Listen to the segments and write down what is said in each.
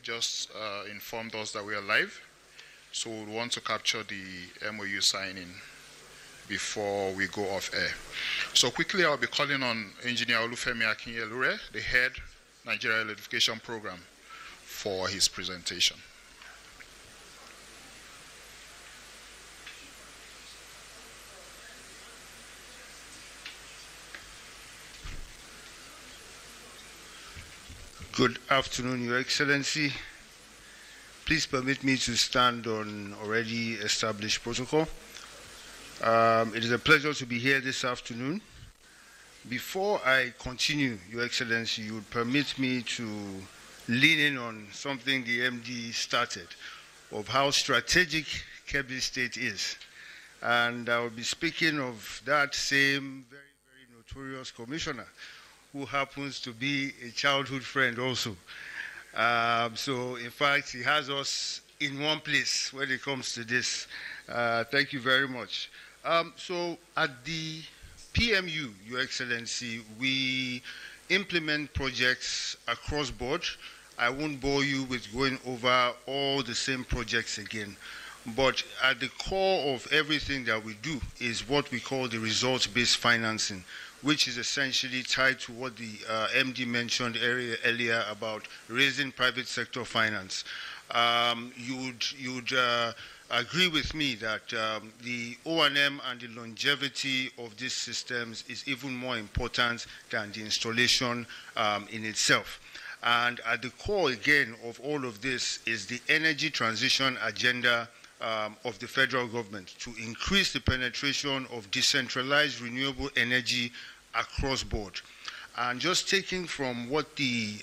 just informed us that we are live. So we want to capture the MOU signing before we go off air. So quickly, I'll be calling on Engineer Olufemi Akinyelure, the head Nigerian Electrification Program, for his presentation. Good afternoon, Your Excellency. Please permit me to stand on already established protocol. It is a pleasure to be here this afternoon. Before I continue, Your Excellency, you would permit me to lean in on something the MD started, of how strategic Kebbi State is. And I will be speaking of that same very, very notorious commissioner, who happens to be a childhood friend also. So, in fact, he has us in one place when it comes to this. Thank you very much. So, at the PMU, Your Excellency, we implement projects across board. I won't bore you with going over all the same projects again. But at the core of everything that we do is what we call the results-based financing, which is essentially tied to what the MD mentioned earlier about raising private sector finance. You'd agree with me that the O&M and the longevity of these systems is even more important than the installation in itself. And at the core, again, of all of this is the energy transition agenda of the federal government to increase the penetration of decentralized renewable energy across board. And just taking from what the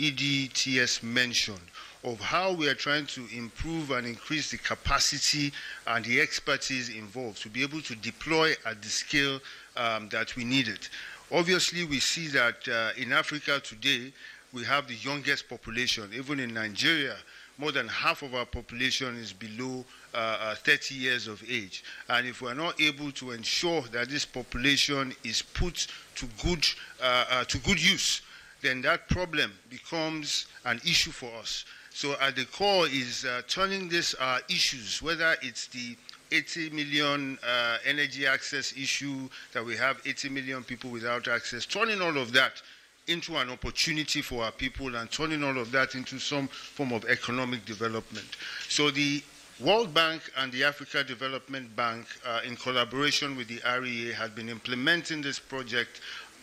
EDTS mentioned of how we are trying to improve and increase the capacity and the expertise involved to be able to deploy at the scale that we need it. Obviously, we see that in Africa today, we have the youngest population. Even in Nigeria, more than half of our population is below 30 years of age. And if we're not able to ensure that this population is put to good use, then that problem becomes an issue for us. So at the core is turning these issues, whether it's the 80 million energy access issue that we have 80 million people without access, turning all of that into an opportunity for our people and turning all of that into some form of economic development. So the World Bank and the Africa Development Bank, in collaboration with the REA, have been implementing this project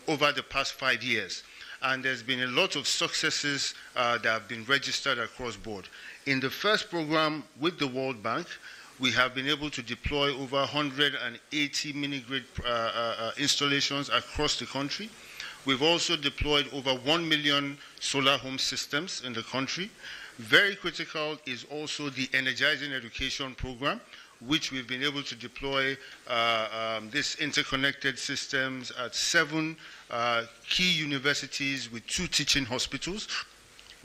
over the past 5 years. And there's been a lot of successes that have been registered across board. In the first program with the World Bank, we have been able to deploy over 180 mini-grid installations across the country. We've also deployed over 1 million solar home systems in the country. Very critical is also the Energizing Education Program, which we've been able to deploy these interconnected systems at 7 key universities with 2 teaching hospitals.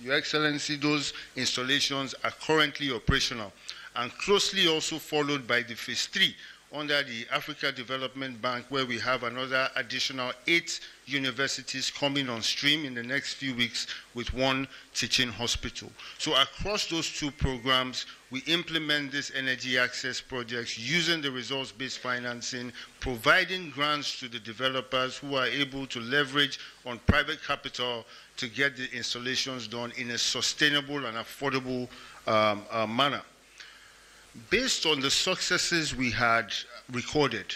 Your Excellency, those installations are currently operational and closely also followed by the phase 3 under the Africa Development Bank, where we have another additional 8 universities coming on stream in the next few weeks with 1 teaching hospital. So across those 2 programs, we implement these energy access projects using the results-based financing, providing grants to the developers who are able to leverage on private capital to get the installations done in a sustainable and affordable manner. Based on the successes we had recorded,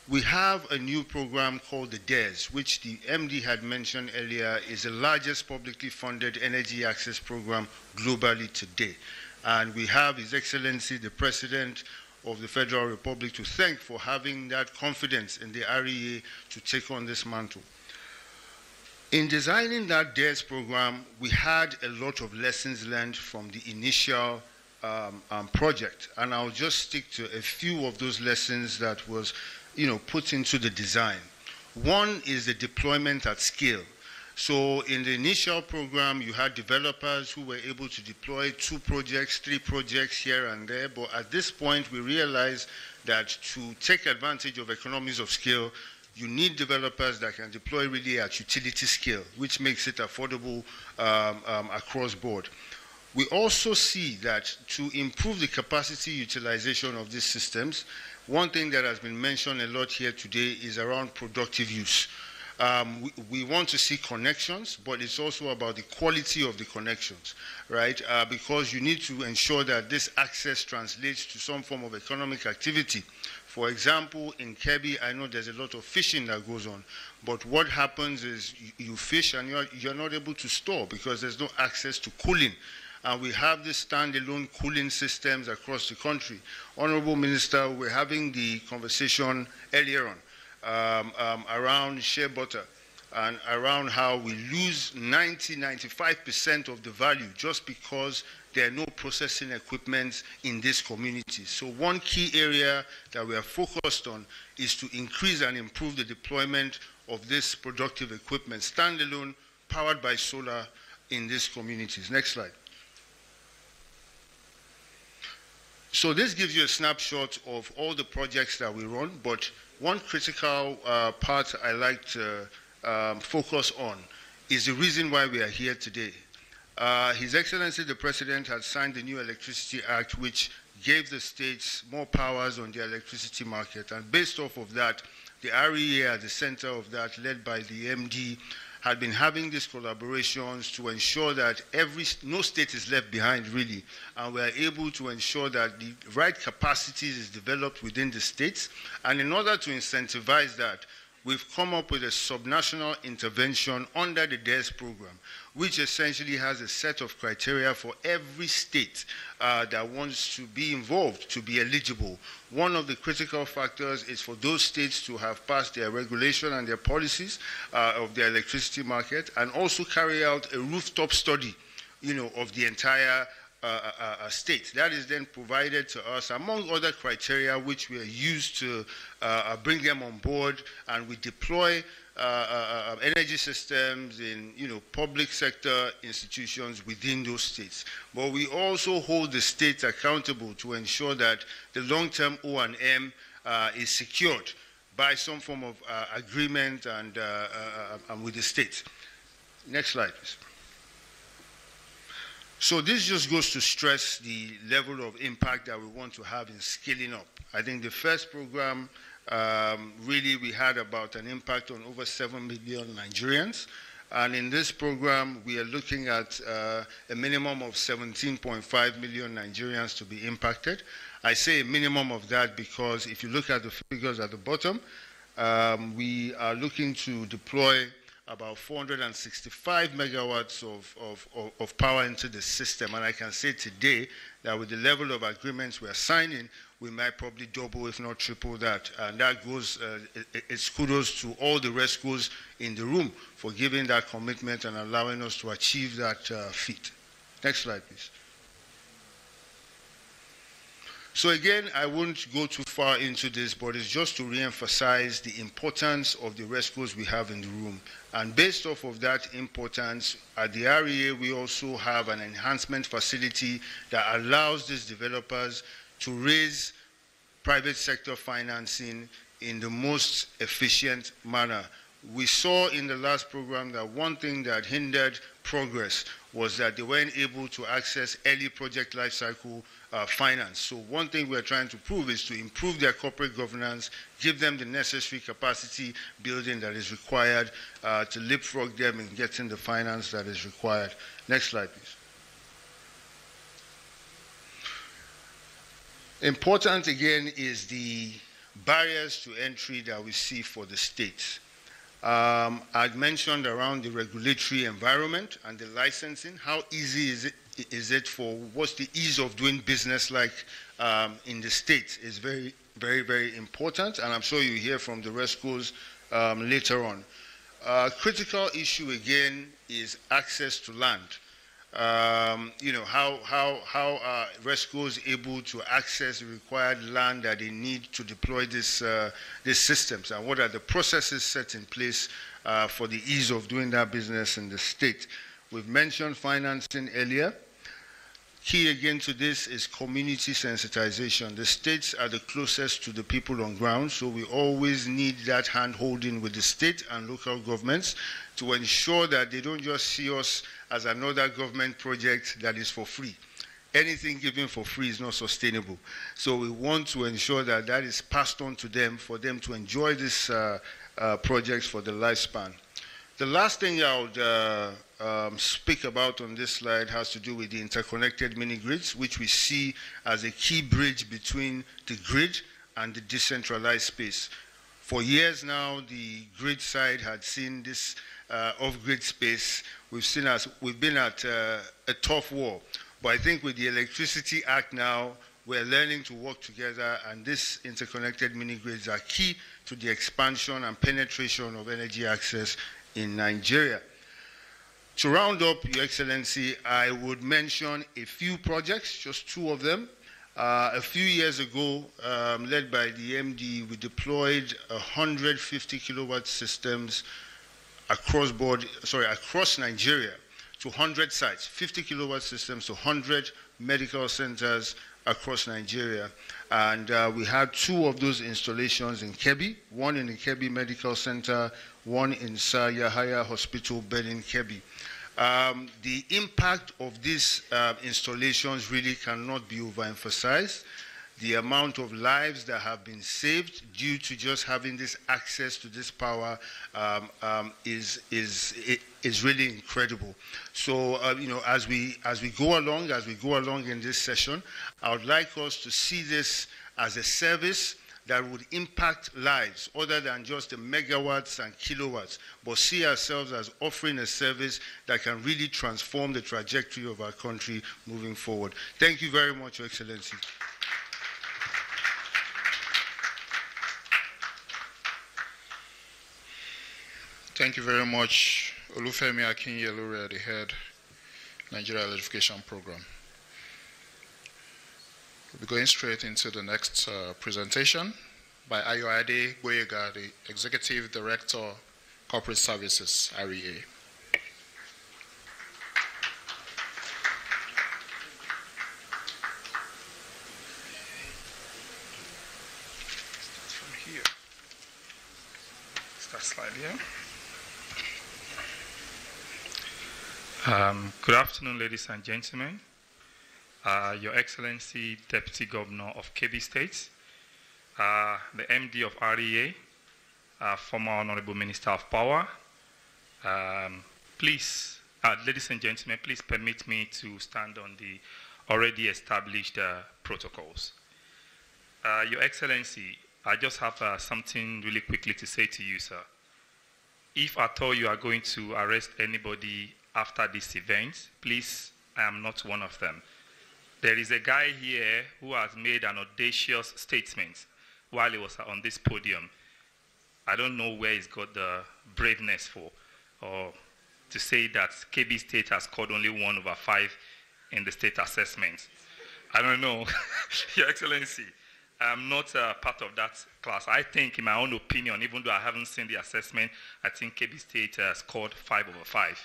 we have a new program called the DARES, which the MD had mentioned earlier is the largest publicly funded energy access program globally today. And we have His Excellency, the President of the Federal Republic, to thank for having that confidence in the REA to take on this mantle. In designing that DARES program, we had a lot of lessons learned from the initial project, and I'll just stick to a few of those lessons that was, put into the design. One is the deployment at scale. So in the initial program, you had developers who were able to deploy 2 projects, 3 projects here and there, but at this point, we realized that to take advantage of economies of scale, you need developers that can deploy really at utility scale, which makes it affordable across board. We also see that to improve the capacity utilization of these systems, one thing that has been mentioned a lot here today is around productive use. We want to see connections, but it's also about the quality of the connections, right? Because you need to ensure that this access translates to some form of economic activity. For example, in Kebbi, I know there's a lot of fishing that goes on, but what happens is you fish and you're not able to store because there's no access to cooling. And we have these standalone cooling systems across the country. Honorable Minister, we're having the conversation earlier on around shea butter and around how we lose 95% of the value just because there are no processing equipment in these communities. So one key area that we are focused on is to increase and improve the deployment of this productive equipment, standalone, powered by solar in these communities. Next slide. So this gives you a snapshot of all the projects that we run, but one critical part I like to focus on is the reason why we are here today. His Excellency the President had signed the new Electricity Act, which gave the states more powers on the electricity market. And based off of that, the REA at the center of that, led by the MD, had been having these collaborations to ensure that no state is left behind, really, and we are able to ensure that the right capacities is developed within the states. And in order to incentivize that, we've come up with a subnational intervention under the DES program, which essentially has a set of criteria for every state that wants to be involved to be eligible. One of the critical factors is for those states to have passed their regulation and their policies of their electricity market, and also carry out a rooftop study, of the entire state. That is then provided to us, among other criteria, which we are used to bring them on board, and we deploy energy systems in public sector institutions within those states. But we also hold the states accountable to ensure that the long-term O&M is secured by some form of agreement and with the states. Next slide, please. So this just goes to stress the level of impact that we want to have in scaling up. I think the first program, really we had about an impact on over 7 million Nigerians. And in this program, we are looking at a minimum of 17.5 million Nigerians to be impacted. I say a minimum of that because if you look at the figures at the bottom, we are looking to deploy about 465 megawatts of power into the system. And I can say today that with the level of agreements we are signing, we might probably double, if not triple that. And that goes, it's kudos to all the rescues in the room for giving that commitment and allowing us to achieve that feat. Next slide, please. So again, I won't go too far into this, but it's just to re-emphasize the importance of the rescues we have in the room. And based off of that importance, at the REA, we also have an enhancement facility that allows these developers to raise private sector financing in the most efficient manner. We saw in the last program that one thing that hindered progress was that they weren't able to access early project lifecycle finance. So one thing we're trying to prove is to improve their corporate governance, give them the necessary capacity building that is required to leapfrog them in getting the finance that is required. Next slide, please. Important again is the barriers to entry that we see for the states. I'd mentioned around the regulatory environment and the licensing. How easy is it for, what's the ease of doing business like in the States is very, very, very important. And I'm sure you hear from the rescues later on. Critical issue again is access to land. How are rescuers able to access the required land that they need to deploy these systems, and what are the processes set in place for the ease of doing that business in the state? We've mentioned financing earlier. Key again to this is community sensitization. The states are the closest to the people on ground, so we always need that hand-holding with the state and local governments to ensure that they don't just see us as another government project that is for free. Anything given for free is not sustainable. So we want to ensure that that is passed on to them for them to enjoy this projects for the lifespan. The last thing I would speak about on this slide has to do with the interconnected mini-grids, which we see as a key bridge between the grid and the decentralized space. For years now, the grid side had seen this off-grid space. We've been at a tough war. But I think with the Electricity Act now, we're learning to work together, and these interconnected mini-grids are key to the expansion and penetration of energy access in Nigeria. To round up, Your Excellency, I would mention a few projects, just two of them. A few years ago, led by the MD, we deployed 150 kilowatt systems across Nigeria to 100 sites, 50 kilowatt systems to 100 medical centers across Nigeria. And we had two of those installations in Kebbi, one in the Kebbi Medical Center, one in Sir Yahaya Hospital bed in Kebbi. The impact of these installations really cannot be overemphasized. The amount of lives that have been saved due to just having this access to this power is really incredible. So, as we go along in this session, I would like us to see this as a service that would impact lives other than just the megawatts and kilowatts, but see ourselves as offering a service that can really transform the trajectory of our country moving forward. Thank you very much, Your Excellency. Thank you very much, Olufemi Akinyelure, the head Nigerian Electrification Program. We'll be going straight into the next presentation by Ayoade Boyega, the Executive Director, Corporate Services, REA. From here. Start slide here. Good afternoon, ladies and gentlemen. Your Excellency, Deputy Governor of Kebbi State, the MD of REA, former Honorable Minister of Power. Please, ladies and gentlemen, please permit me to stand on the already established protocols. Your Excellency, I just have something really quickly to say to you, sir. If at all you are going to arrest anybody after this event, please, I am not one of them. There is a guy here who has made an audacious statement while he was on this podium. I don't know where he's got the braveness for, or to say that Kebbi State has scored only 1/5 in the state assessment. I don't know. Your Excellency, I'm not part of that class. I think, in my own opinion, even though I haven't seen the assessment, I think Kebbi State scored 5/5.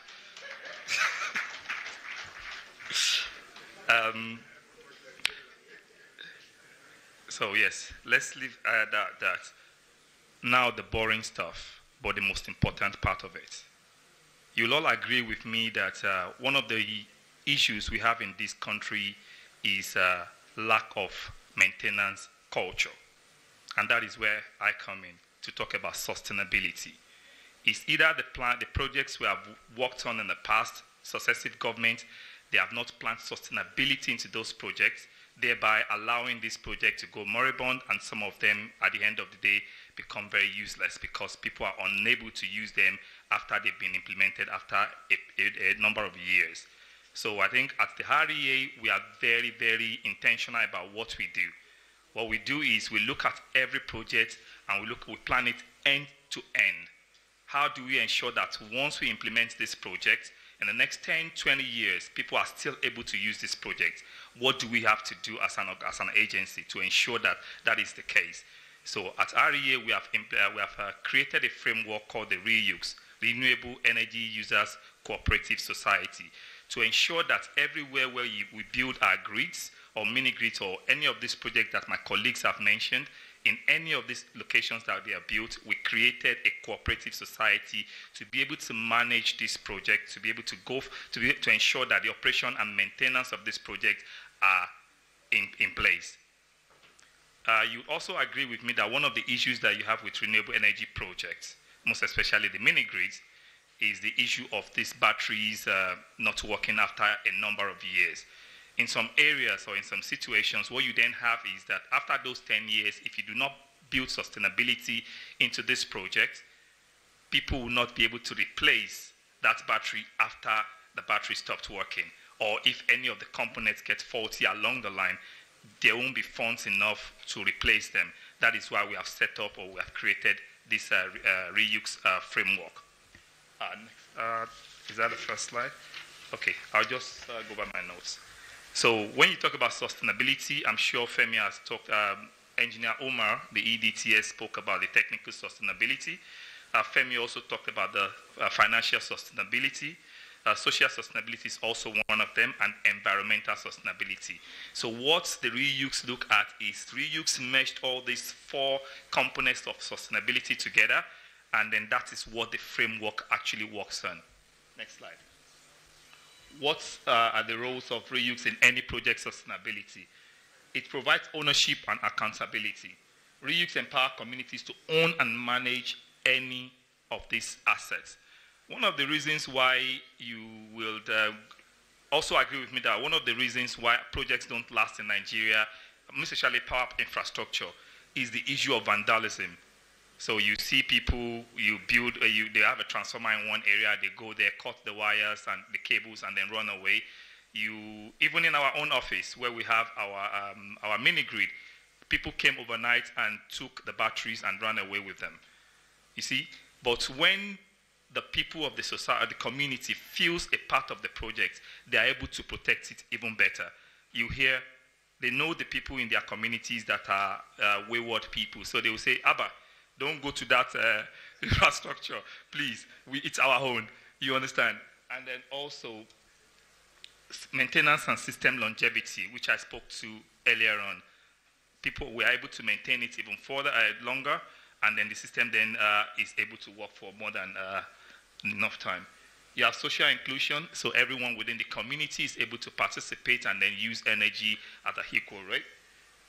So yes, let's leave that. Now the boring stuff, but the most important part of it. You'll all agree with me that one of the issues we have in this country is lack of maintenance culture. And that is where I come in to talk about sustainability. It's either the projects we have worked on in the past, successive government, they have not planned sustainability into those projects, thereby allowing this project to go moribund, and some of them, at the end of the day, become very useless because people are unable to use them after they've been implemented after a number of years. So I think at the REA, we are very, very intentional about what we do. What we do is we look at every project and we plan it end to end. How do we ensure that once we implement this project, in the next 10, 20 years, people are still able to use this project? What do we have to do as an agency to ensure that that is the case? So at REA, we have created a framework called the REUS, Renewable Energy Users Cooperative Society. to ensure that everywhere where we build our grids or mini grids or any of these projects that my colleagues have mentioned, in any of these locations that they are built, we created a cooperative society to be able to manage this project, to be able to to ensure that the operation and maintenance of this project are in place. You also agree with me that one of the issues that you have with renewable energy projects, most especially the mini grids, is the issue of these batteries not working after a number of years. In some areas or in some situations, what you then have is that after those 10 years, if you do not build sustainability into this project, people will not be able to replace that battery after the battery stopped working. Or if any of the components get faulty along the line, there won't be funds enough to replace them. That is why we have set up or we have created this reuse framework. Is that the first slide? Okay, I'll just go by my notes. So when you talk about sustainability, I'm sure Femi has talked, Engineer Omar, the EDTS, spoke about the technical sustainability. Femi also talked about the financial sustainability. Social sustainability is also one of them, and environmental sustainability. So what the reuse look at is reuse meshed all these 4 components of sustainability together, and then that is what the framework actually works on. Next slide. What are the roles of reuse in any project sustainability? It provides ownership and accountability. Reuse empower communities to own and manage any of these assets. One of the reasons why you will also agree with me that one of the reasons why projects don't last in Nigeria, especially power infrastructure, is the issue of vandalism. So you see people, you build, they have a transformer in one area, they go there, cut the wires and the cables, and then run away. Even in our own office, where we have our mini grid, people came overnight and took the batteries and ran away with them. You see, but when the people of the society, the community feels a part of the project, they are able to protect it even better. You hear, they know the people in their communities that are wayward people, so they will say, Abba, don't go to that infrastructure, please. It's our own. You understand? And then also maintenance and system longevity, which I spoke to earlier on. People were able to maintain it even further, longer, and then the system then is able to work for more than enough time. You have social inclusion, so everyone within the community is able to participate and then use energy at an equal rate.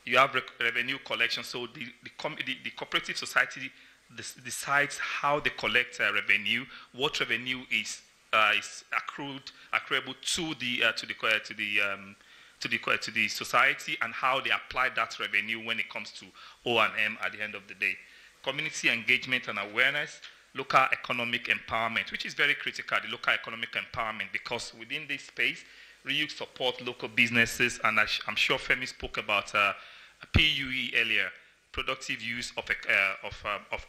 You have revenue collection, so the cooperative society decides how they collect revenue, what revenue is accruable to the society, and how they apply that revenue when it comes to O&M at the end of the day. Community engagement and awareness, local economic empowerment, which is very critical, the local economic empowerment, because within this space, reuse support local businesses, and I'm sure Femi spoke about PUE earlier, productive use of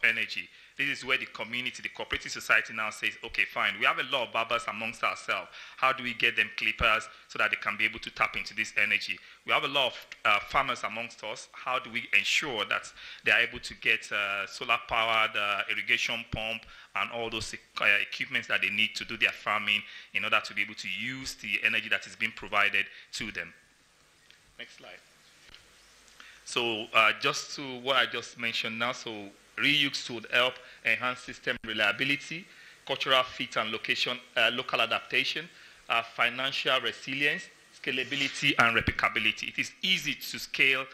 energy. This is where the community, the cooperative society now says, okay, fine, we have a lot of barbers amongst ourselves. How do we get them clippers so that they can be able to tap into this energy? We have a lot of farmers amongst us. How do we ensure that they are able to get solar-powered irrigation pump and all those equipments that they need to do their farming in order to be able to use the energy that is being provided to them? Next slide. So just to what I just mentioned now, so reuse would help enhance system reliability, cultural fit and local adaptation, financial resilience, scalability, and replicability. It is easy to scale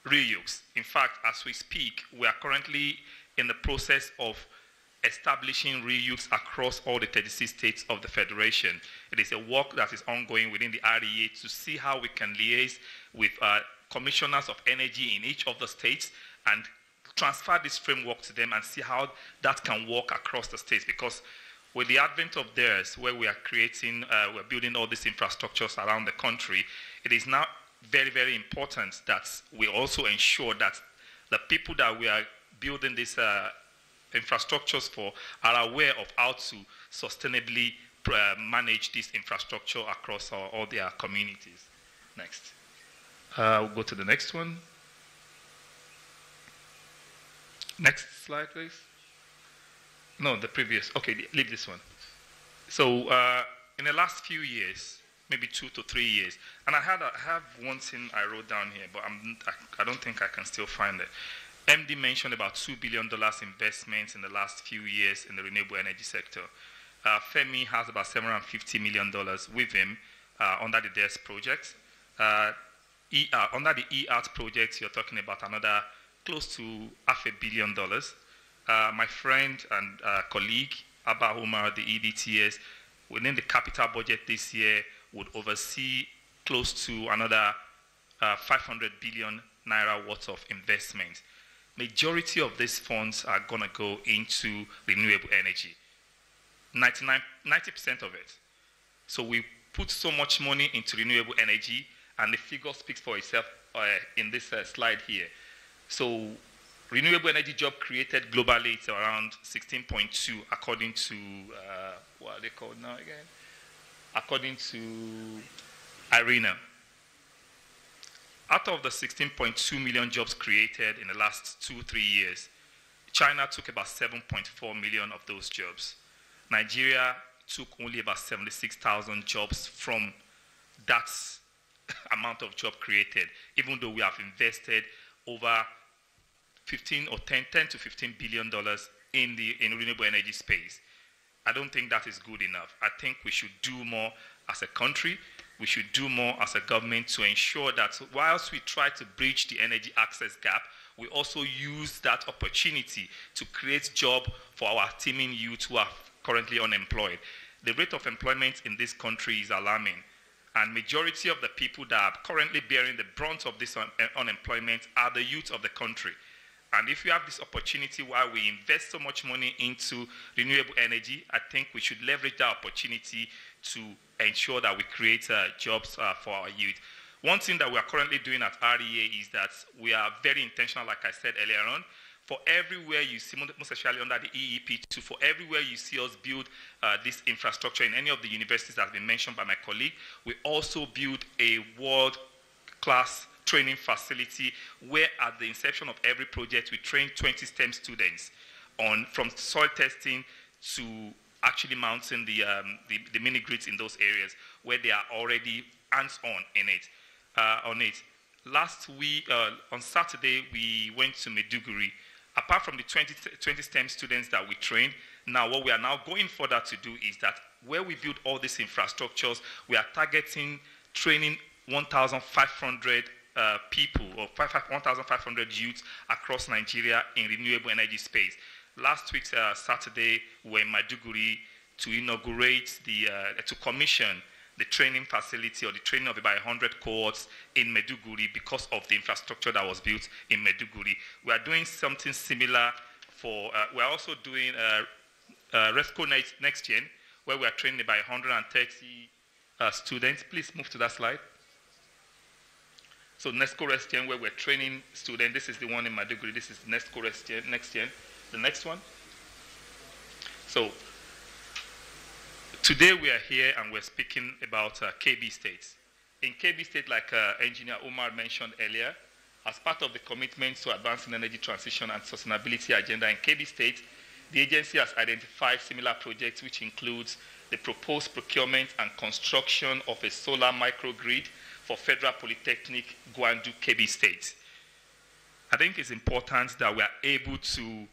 reuse. In fact, as we speak, we are currently in the process of establishing reuse across all the 36 states of the Federation. It is a work that is ongoing within the REA to see how we can liaise with commissioners of energy in each of the states and transfer this framework to them and see how that can work across the states. Because with the advent of theirs, where we are creating, we're building all these infrastructures around the country, it is now very, very important that we also ensure that the people that we are building these infrastructures for are aware of how to sustainably manage this infrastructure across all their communities. Next. We'll go to the next one. Next slide, please. No, the previous. Okay, leave this one. So in the last few years, maybe 2 to 3 years, and I have one thing I wrote down here, but I don't think I can still find it. MD mentioned about $2 billion investments in the last few years in the renewable energy sector. Femi has about $750 million with him under the DES project. Under the EART project, you're talking about another close to $500 million. My friend and colleague, Abba Umar, the EDTS, within the capital budget this year, would oversee close to another 500 billion naira worth of investment. Majority of these funds are going to go into renewable energy. 90% of it. So we put so much money into renewable energy, and the figure speaks for itself in this slide here. So renewable energy job created globally, it's around 16.2, according to, what are they called now again? According to IRENA. Out of the 16.2 million jobs created in the last 2-3 years, China took about 7.4 million of those jobs. Nigeria took only about 76,000 jobs from that amount of job created, even though we have invested over 10 to $15 billion in renewable energy space. I don't think that is good enough. I think we should do more as a country. We should do more as a government to ensure that whilst we try to bridge the energy access gap, we also use that opportunity to create jobs for our teeming youth who are currently unemployed. The rate of employment in this country is alarming, and majority of the people that are currently bearing the brunt of this unemployment are the youth of the country. And if you have this opportunity while we invest so much money into renewable energy, I think we should leverage that opportunity to ensure that we create jobs for our youth. One thing that we are currently doing at REA is that we are very intentional, like I said earlier on. For everywhere you see, most especially under the EEP2, for everywhere you see us build this infrastructure in any of the universities that have been mentioned by my colleague, we also build a world-class training facility where at the inception of every project, we train 20 STEM students from soil testing to actually mounting the mini-grids in those areas where they are already hands-on in it. Last week, on Saturday, we went to Maiduguri. Apart from the 20 STEM students that we trained, now what we are now going further to do is that where we build all these infrastructures, we are targeting training 1,500 people or 1,500 youths across Nigeria in renewable energy space. Last week, Saturday, we were in Maiduguri to inaugurate to commission the training facility or the training of about 100 cohorts in Maiduguri because of the infrastructure that was built in Maiduguri. We are doing something similar for, we are also doing Resco Next Gen, where we are training about 130 students. Please move to that slide. So Nesco Next Gen, where we're training students. This is the one in Maiduguri. This is Nesco Next Gen. The next one. So today we are here and we're speaking about Kebbi State. In Kebbi State, like Engineer Umar mentioned earlier, as part of the commitment to advancing energy transition and sustainability agenda in Kebbi State, the agency has identified similar projects, which includes the proposed procurement and construction of a solar microgrid for Federal Polytechnic, Gwandu, Kebbi State. I think it's important that we are able to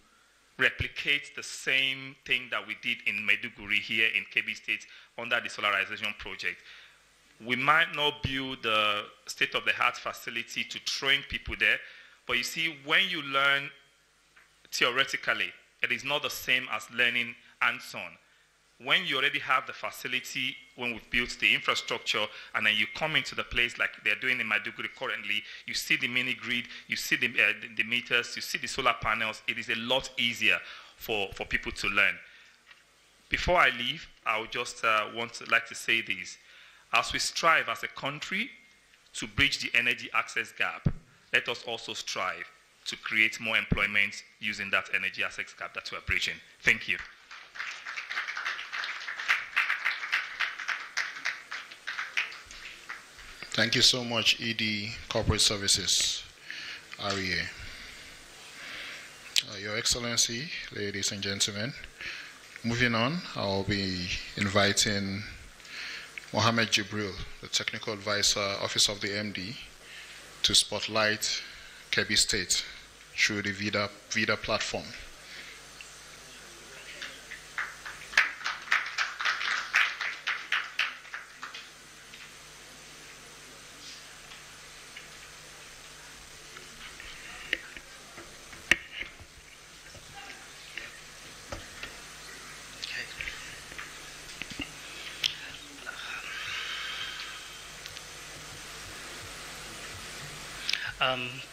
replicate the same thing that we did in Maiduguri here in Kebbi State under the solarization project. We might not build the state-of-the-art facility to train people there, but you see, when you learn theoretically, it is not the same as learning hands-on. When you already have the facility, when we've built the infrastructure, and then you come into the place like they're doing in Maiduguri currently, you see the mini grid, you see the meters, you see the solar panels, it is a lot easier for people to learn. Before I leave, I would just like to say this. As we strive as a country to bridge the energy access gap, let us also strive to create more employment using that energy access gap that we're bridging. Thank you. Thank you so much, ED Corporate Services, REA. Your Excellency, ladies and gentlemen, moving on, I'll be inviting Mohammed Jibril, the Technical Advisor, Office of the MD, to spotlight Kebbi State through the VIDA platform.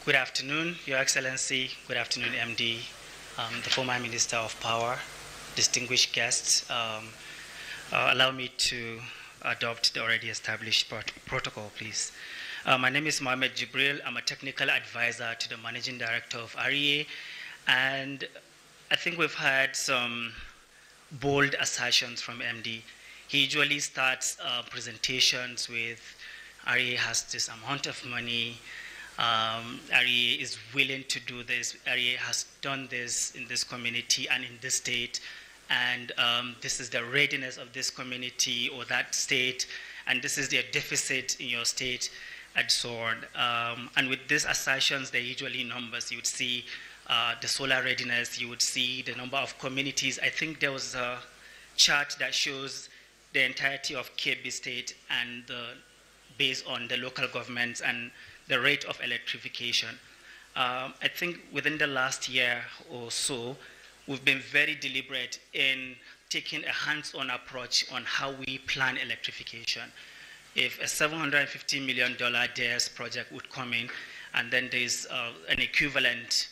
Good afternoon, Your Excellency. Good afternoon, MD, the former Minister of Power, distinguished guests. Allow me to adopt the already established protocol, please. My name is Mohammed Jibril. I'm a technical advisor to the Managing Director of REA, and I think we've had some bold assertions from MD. He usually starts presentations with REA has this amount of money, REA is willing to do this, REA has done this in this community and in this state, and this is the readiness of this community or that state, and this is their deficit in your state, and so on. And with these assertions, they're usually numbers. You would see the solar readiness, you would see the number of communities. I think there was a chart that shows the entirety of Kebbi State and based on the local governments and the rate of electrification. I think within the last year or so, we've been very deliberate in taking a hands-on approach on how we plan electrification. If a $750 million DARES project would come in, and then there's an equivalent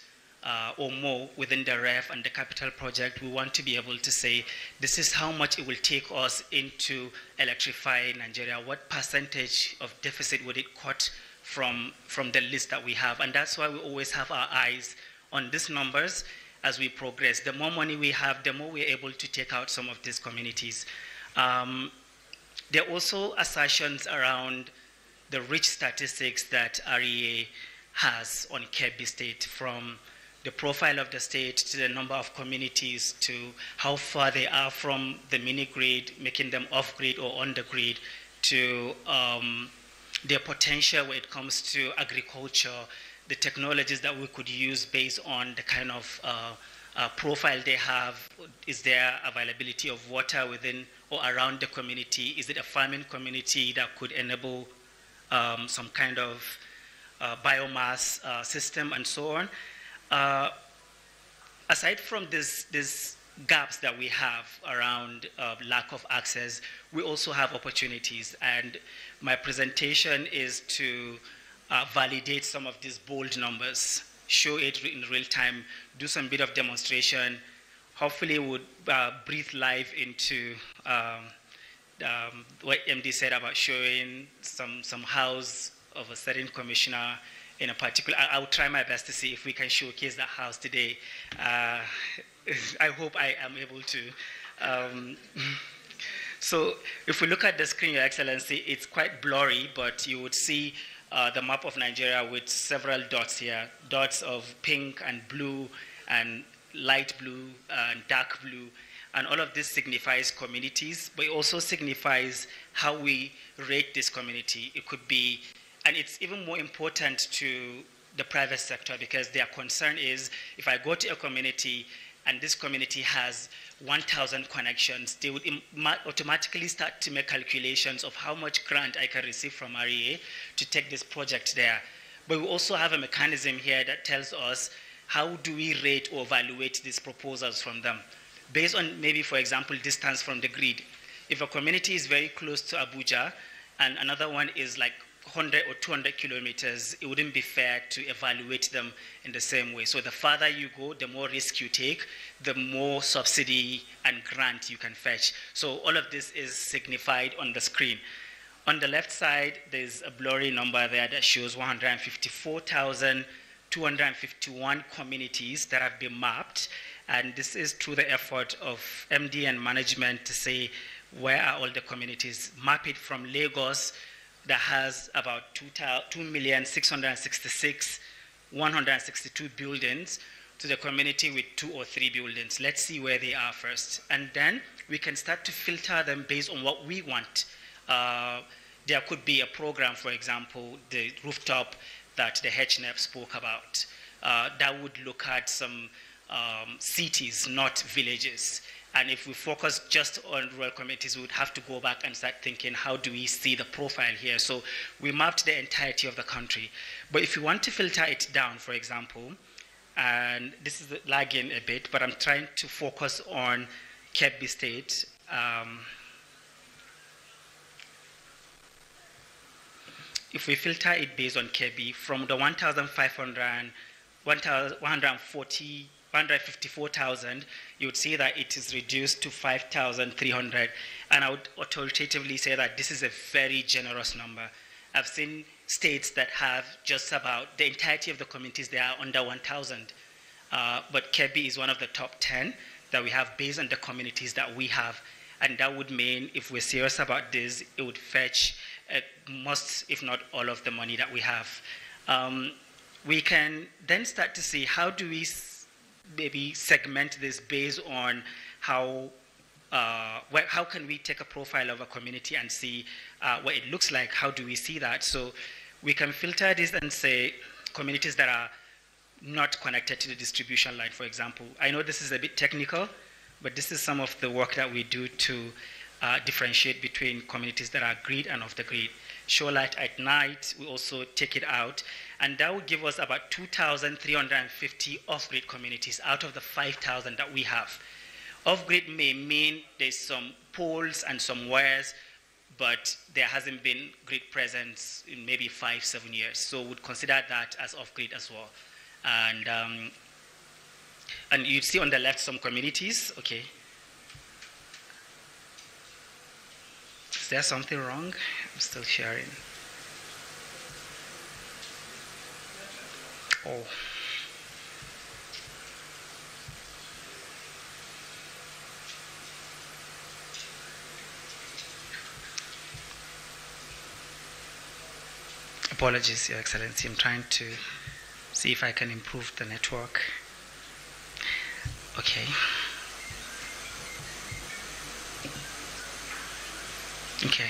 or more within the REF and the capital project, we want to be able to say, this is how much it will take us into electrifying Nigeria. What percentage of deficit would it cut from the list that we have? And that's why we always have our eyes on these numbers as we progress. The more money we have, the more we're able to take out some of these communities. There are also assertions around the rich statistics that REA has on Kebbi State, from the profile of the state to the number of communities to how far they are from the mini-grid, making them off-grid or on-the-grid, to their potential when it comes to agriculture, the technologies that we could use based on the kind of profile they have. Is there availability of water within or around the community? Is it a farming community that could enable some kind of biomass system and so on? Aside from these gaps that we have around lack of access, we also have opportunities. And my presentation is to validate some of these bold numbers, show it in real time, do some bit of demonstration. Hopefully would breathe life into what MD said about showing some house of a certain commissioner in a particular. I'll try my best to see if we can showcase that house today. I hope I am able to. So if we look at the screen, Your Excellency, it's quite blurry, but you would see the map of Nigeria with several dots here, dots of pink and blue and light blue and dark blue. And all of this signifies communities, but it also signifies how we rate this community. It could be, and it's even more important to the private sector, because their concern is, if I go to a community and this community has 1,000 connections, they would automatically start to make calculations of how much grant I can receive from REA to take this project there. But we also have a mechanism here that tells us how do we rate or evaluate these proposals from them, based on maybe, for example, distance from the grid. If a community is very close to Abuja and another one is like 100 or 200 kilometers, it wouldn't be fair to evaluate them in the same way. So the farther you go, the more risk you take, the more subsidy and grant you can fetch. So all of this is signified on the screen. On the left side, there's a blurry number there that shows 154,251 communities that have been mapped. And this is through the effort of MD and management to say, where are all the communities? Map it from Lagos, that has about 2,666,162 buildings, to the community with 2 or 3 buildings. Let's see where they are first. And then we can start to filter them based on what we want there could be a program, for example, the rooftop that the HNEP spoke about, that would look at some cities, not villages. And if we focus just on rural communities, we would have to go back and start thinking, how do we see the profile here? So we mapped the entirety of the country. But if you want to filter it down, for example, and this is lagging a bit, but I'm trying to focus on Kebbi State. If we filter it based on Kebbi, from the 154,000, you would see that it is reduced to 5,300. And I would authoritatively say that this is a very generous number. I've seen states that have just about the entirety of the communities, they are under 1,000. But Kebbi is one of the top 10 that we have based on the communities that we have. And that would mean, if we're serious about this, it would fetch most, if not all, of the money that we have. We can then start to see, how do we maybe segment this based on how can we take a profile of a community and see what it looks like? How do we see that? So we can filter this and say communities that are not connected to the distribution line, for example. I know this is a bit technical, but this is some of the work that we do to differentiate between communities that are grid and off the grid. Show light at night, we also take it out, and that would give us about 2,350 off-grid communities out of the 5,000 that we have. Off-grid may mean there's some poles and some wires, but there hasn't been grid presence in maybe 5-7 years. So we'd consider that as off-grid as well. And you see on the left some communities, okay. Is there something wrong? I'm still sharing. Oh. Apologies, Your Excellency. I'm trying to see if I can improve the network. Okay. Okay.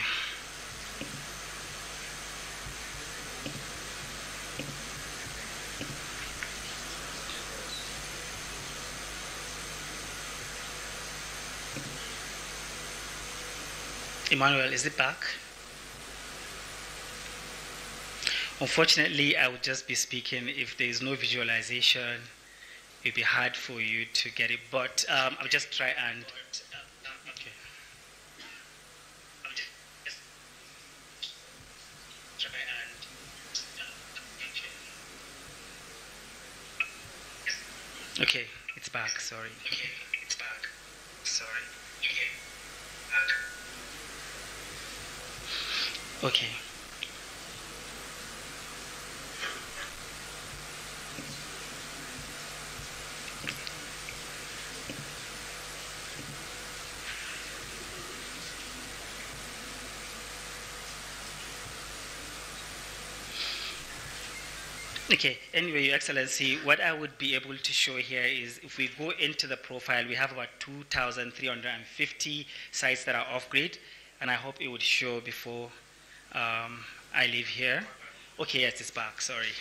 Emmanuel, is it back? Unfortunately, I would just be speaking. If there is no visualization, it'd be hard for you to get it. But I'll just try and. Okay. I'll just try and. Okay, it's back. Sorry. Okay, it's back. Sorry. Okay. Back. Okay. Okay, anyway, Your Excellency, what I would be able to show here is, if we go into the profile, we have about 2,350 sites that are off-grid, and I hope it would show before I leave here. Okay, yes, it's back, sorry.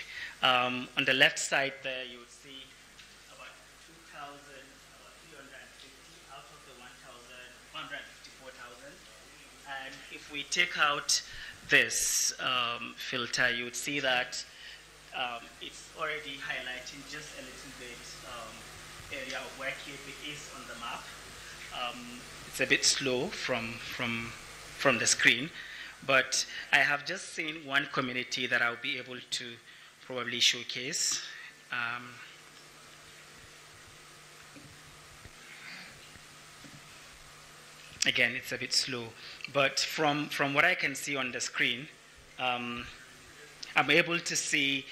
On the left side there, you would see about 2,350 out of the 154,000. And if we take out this filter, you would see that it's already highlighting just a little bit area of where Kebbi is on the map. It's a bit slow from the screen, but I have just seen one community that I'll be able to probably showcase. Again, it's a bit slow, but from what I can see on the screen, I'm able to see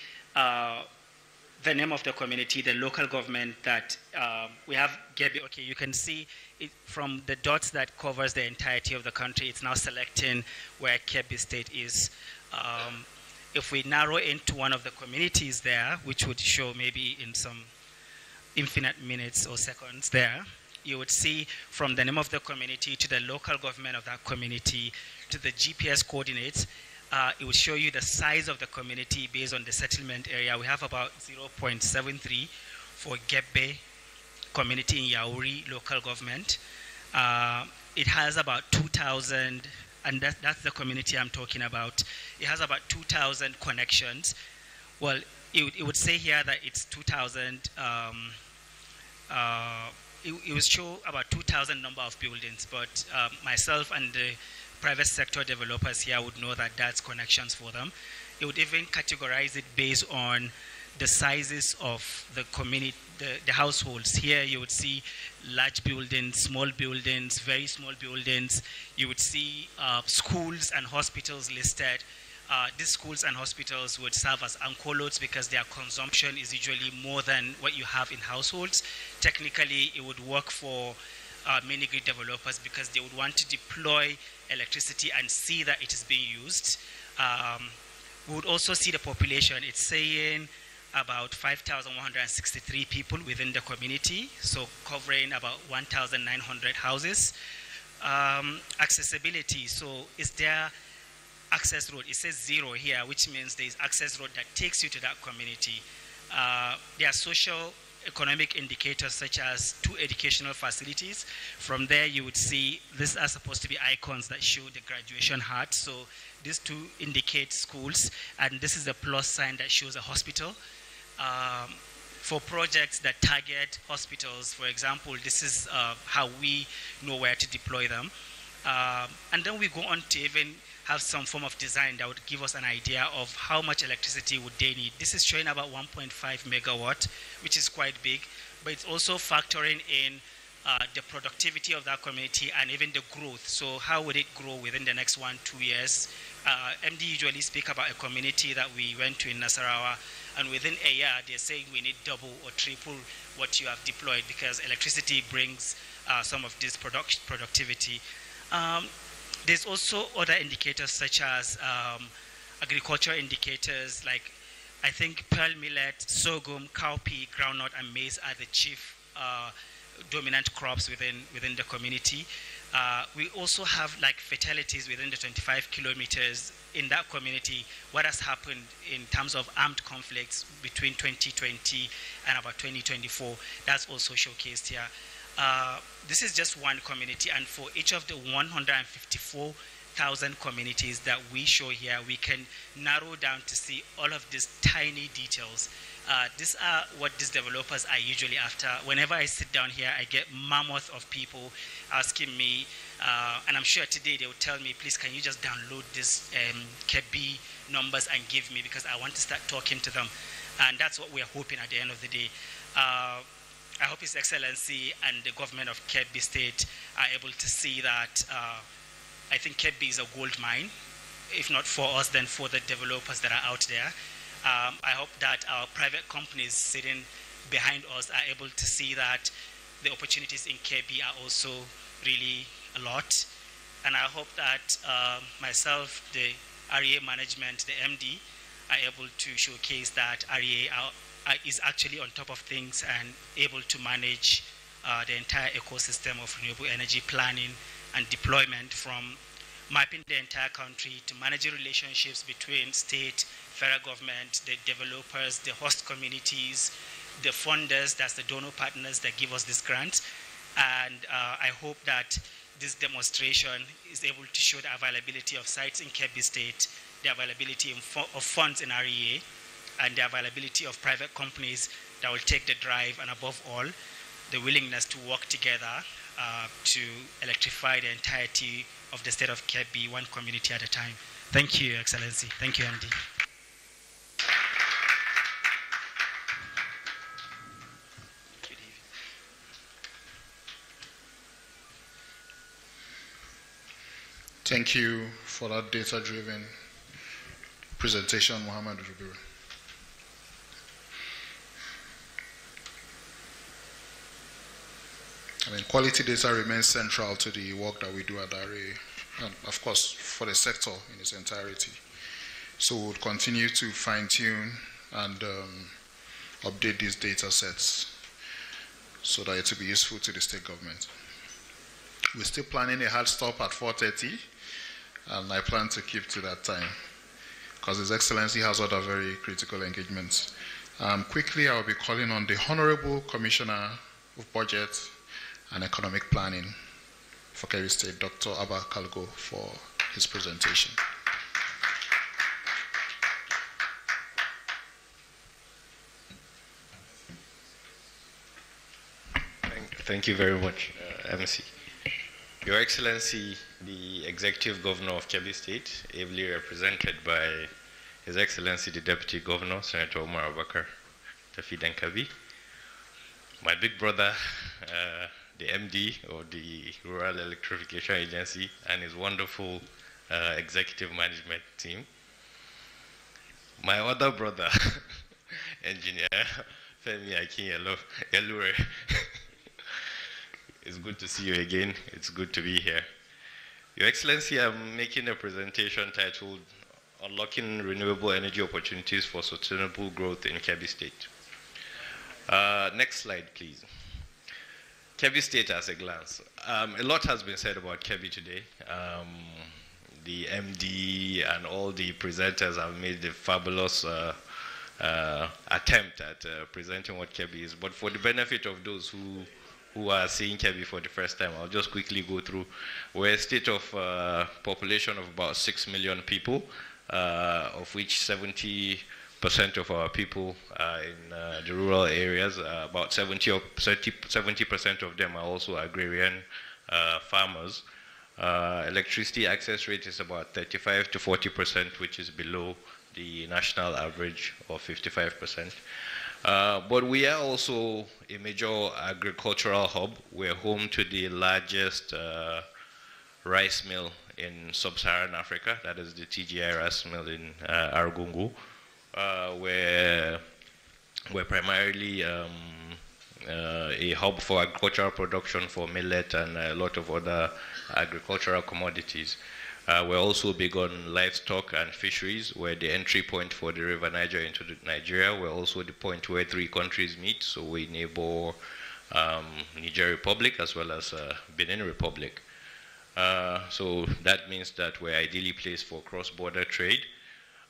the name of the community, the local government that we have. Kebbi. Okay, you can see it from the dots that covers the entirety of the country. It's now selecting where Kebbi State is. If we narrow into one of the communities there, which would show maybe in some infinite minutes or seconds there, you would see from the name of the community to the local government of that community, to the GPS coordinates, it will show you the size of the community based on the settlement area. We have about 0.73 for Kebbi community in Yauri local government. It has about 2,000, and that's the community I'm talking about. It has about 2,000 connections. Well, it would say here that it's 2,000. It would show about 2,000 number of buildings, but myself and the private sector developers here would know that that's connections for them. It would even categorize it based on the sizes of the community, the households. Here you would see large buildings, small buildings, very small buildings. You would see schools and hospitals listed. These schools and hospitals would serve as anchor loads because their consumption is usually more than what you have in households. Technically, it would work for mini grid developers because they would want to deploy electricity and see that it is being used. We would also see the population. It's saying about 5,163 people within the community, so covering about 1,900 houses. Accessibility, so is there access road? It says 0 here, which means there is access road that takes you to that community. There are social economic indicators such as 2 educational facilities. From there you would see these are supposed to be icons that show the graduation hat. So these 2 indicate schools, and this is a plus sign that shows a hospital. For projects that target hospitals, for example, this is how we know where to deploy them. And then we go on to even have some form of design that would give us an idea of how much electricity would they need. This is showing about 1.5 megawatt, which is quite big, but it's also factoring in the productivity of that community and even the growth. So how would it grow within the next 1-2 years? MD usually speak about a community that we went to in Nasarawa, and within a year they're saying we need double or triple what you have deployed because electricity brings some of this productivity. There's also other indicators such as agriculture indicators, like I think pearl millet, sorghum, cowpea, groundnut, and maize are the chief dominant crops within the community. We also have like fatalities within the 25 kilometers in that community. What has happened in terms of armed conflicts between 2020 and about 2024, that's also showcased here. This is just one community, and for each of the 154,000 communities that we show here, we can narrow down to see all of these tiny details. These are what these developers are usually after. Whenever I sit down here, I get mammoth of people asking me, and I'm sure today they will tell me, please, can you just download this Kebbi numbers and give me, because I want to start talking to them. And that's what we are hoping at the end of the day. I hope His Excellency and the government of Kebbi State are able to see that I think Kebbi is a gold mine, if not for us, then for the developers that are out there. I hope that our private companies sitting behind us are able to see that the opportunities in Kebbi are also really a lot. And I hope that myself, the REA management, the MD, are able to showcase that REA is actually on top of things and able to manage the entire ecosystem of renewable energy planning and deployment, from mapping the entire country to managing relationships between state, federal government, the developers, the host communities, the funders, that's the donor partners that give us this grant. And I hope that this demonstration is able to show the availability of sites in Kebbi State, the availability of funds in REA, and the availability of private companies that will take the drive, and above all, the willingness to work together to electrify the entirety of the state of Kebbi, one community at a time. Thank you, Your Excellency. Thank you, MD. Thank you for that data-driven presentation, Muhammad Rubiru. I mean, quality data remains central to the work that we do at REA, and of course, for the sector in its entirety. So we'll continue to fine-tune and update these data sets so that it will be useful to the state government. We're still planning a hard stop at 4:30, and I plan to keep to that time because His Excellency has other very critical engagements. Quickly, I will be calling on the Honorable Commissioner of Budget and Economic Planning for Kebbi State, Dr. Abba Kalgo, for his presentation. Thank you very much, MC. Your Excellency, the Executive Governor of Kebbi State, ably represented by His Excellency, the Deputy Governor, Senator Omar Abakar, Tafid and Kebbi, my big brother, the MD of the Rural Electrification Agency, and his wonderful executive management team, my other brother, Engineer Femi Akin Yelure. It's good to see you again. It's good to be here. Your Excellency, I'm making a presentation titled Unlocking Renewable Energy Opportunities for Sustainable Growth in Kebbi State. Next slide, please. Kebbi State at a glance. A lot has been said about Kebbi today. The MD and all the presenters have made a fabulous attempt at presenting what Kebbi is. But for the benefit of those who are seeing Kebbi for the first time, I'll just quickly go through. We're a state of population of about 6 million people, of which 70% of our people are in the rural areas. About 70% of them are also agrarian farmers. Electricity access rate is about 35 to 40%, which is below the national average of 55%. But we are also a major agricultural hub. We're home to the largest rice mill in sub-Saharan Africa. That is the TGI rice mill in Argungu. We're primarily a hub for agricultural production for millet and a lot of other agricultural commodities. We're also big on livestock and fisheries. We're the entry point for the River Niger into Nigeria. We're also the point where 3 countries meet. So we neighbor Niger Republic as well as Benin Republic. So that means that we're ideally placed for cross-border trade.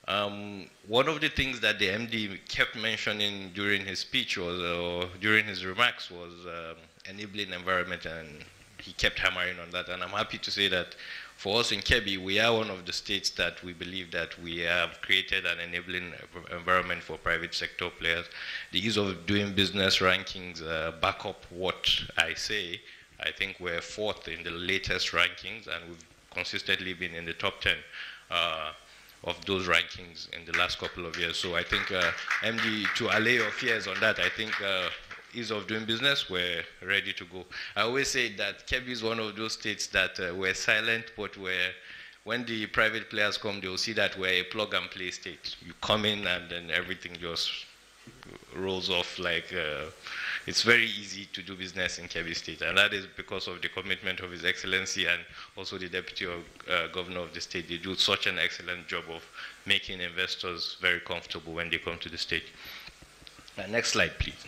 One of the things that the MD kept mentioning during his speech was, or during his remarks was enabling environment, and he kept hammering on that. And I'm happy to say that for us in Kebbi, we are one of the states that we believe that we have created an enabling environment for private sector players. The ease of doing business rankings back up what I say. I think we're 4th in the latest rankings, and we've consistently been in the top 10 of those rankings in the last couple of years. So I think, MD, to allay your fears on that, I think ease of doing business, we're ready to go. I always say that Kebbi is one of those states that we're silent, but when the private players come, they'll see that we're a plug-and-play state. You come in and then everything just rolls off like, it's very easy to do business in Kebbi State, and that is because of the commitment of His Excellency and also the Deputy Governor of the state. They do such an excellent job of making investors very comfortable when they come to the state. Next slide, please.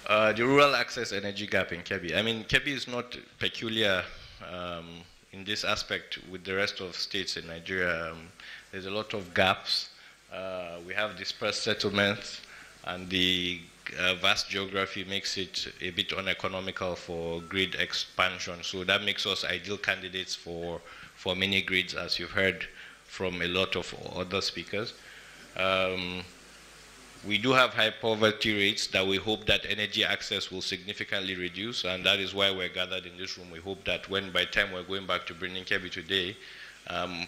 The rural access energy gap in Kebbi. I mean, Kebbi is not peculiar in this aspect with the rest of states in Nigeria. There's a lot of gaps. We have dispersed settlements, and the vast geography makes it a bit uneconomical for grid expansion. So that makes us ideal candidates for mini grids, as you've heard from a lot of other speakers. We do have high poverty rates that we hope that energy access will significantly reduce, and that is why we're gathered in this room. We hope that by the time we're going back to bringing Kebbi today,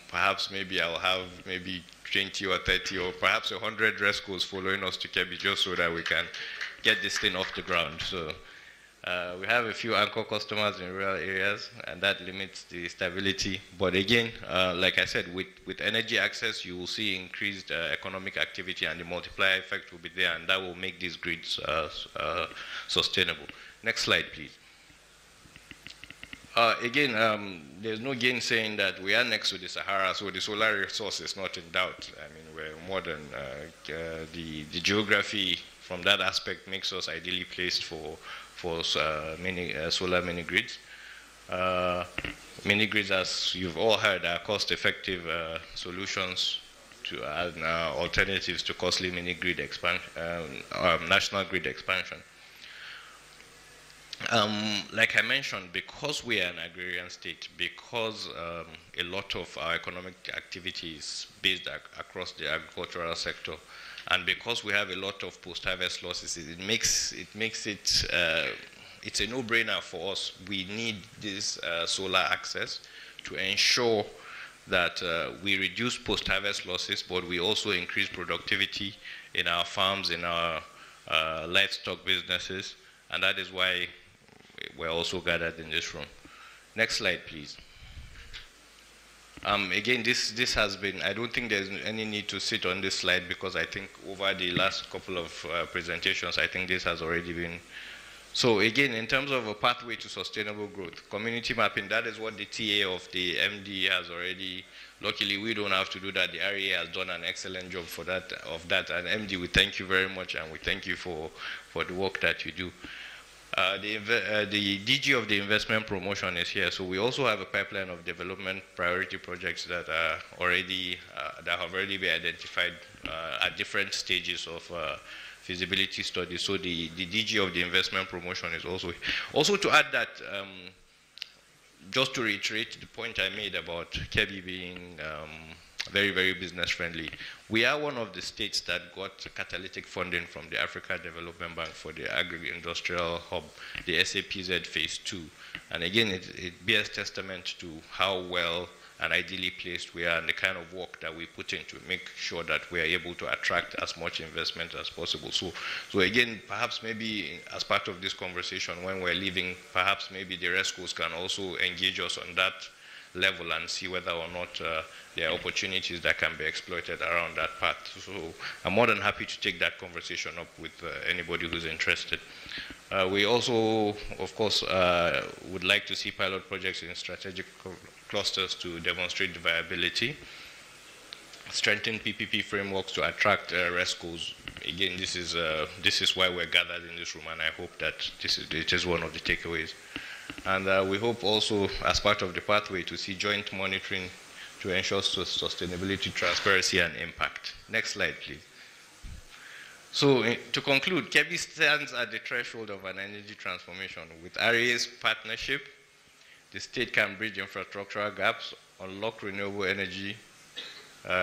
perhaps maybe I'll have maybe 20 or 30 or perhaps 100 rescues following us to Kebbi just so that we can get this thing off the ground. So we have a few anchor customers in rural areas, and that limits the stability. But again, like I said, with energy access, you will see increased economic activity, and the multiplier effect will be there, and that will make these grids sustainable. Next slide, please. Again, there's no gainsaying that we are next to the Sahara, so the solar resource is not in doubt. I mean, we're more than the geography from that aspect makes us ideally placed for solar mini grids. Mini grids, as you've all heard, are cost-effective solutions to alternatives to costly mini grid expansion, national grid expansion. Like I mentioned, because we are an agrarian state, because a lot of our economic activity is based across the agricultural sector, and because we have a lot of post-harvest losses, it makes it it's a no-brainer for us. We need this solar access to ensure that we reduce post-harvest losses, but we also increase productivity in our farms, in our livestock businesses, and that is why we're also gathered in this room. Next slide, please. Again, this has been, I don't think there's any need to sit on this slide because I think over the last couple of presentations, I think this has already been. So again, in terms of a pathway to sustainable growth, community mapping, that is what the TA of the MD has already, luckily we don't have to do that. The REA has done an excellent job for that, and MD, we thank you very much, and we thank you for the work that you do. The DG of the investment promotion is here, so we also have a pipeline of development priority projects that are already that have already been identified at different stages of feasibility studies. So the DG of the investment promotion is also to add that. Just to reiterate the point I made about Kebbi being very, very business friendly. We are one of the states that got catalytic funding from the Africa Development Bank for the agri-industrial hub, the SAPZ Phase 2. And again, it bears testament to how well and ideally placed we are and the kind of work that we put in to make sure that we are able to attract as much investment as possible. So again, perhaps maybe as part of this conversation when we're leaving, perhaps maybe the RESCOs can also engage us on that level and see whether or not there are opportunities that can be exploited around that path. So I'm more than happy to take that conversation up with anybody who's interested. We also, of course, would like to see pilot projects in strategic clusters to demonstrate the viability, strengthen PPP frameworks to attract RESCOs. Again, this is why we're gathered in this room, and I hope that it is one of the takeaways. And we hope also, as part of the pathway, to see joint monitoring to ensure sustainability, transparency, and impact. Next slide, please. So to conclude, Kebbi stands at the threshold of an energy transformation. With REA's partnership, the state can bridge infrastructural gaps, unlock renewable energy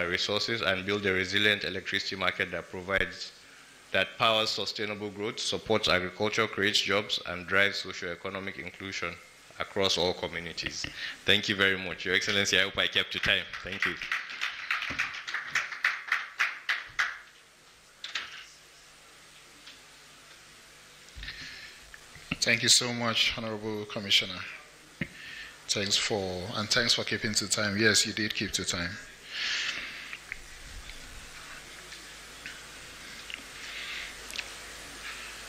resources, and build a resilient electricity market that powers sustainable growth, supports agriculture, creates jobs, and drives socio-economic inclusion across all communities. Thank you very much. Your Excellency, I hope I kept to time. Thank you. Thank you so much, Honorable Commissioner. Thanks for keeping to time. Yes, you did keep to time.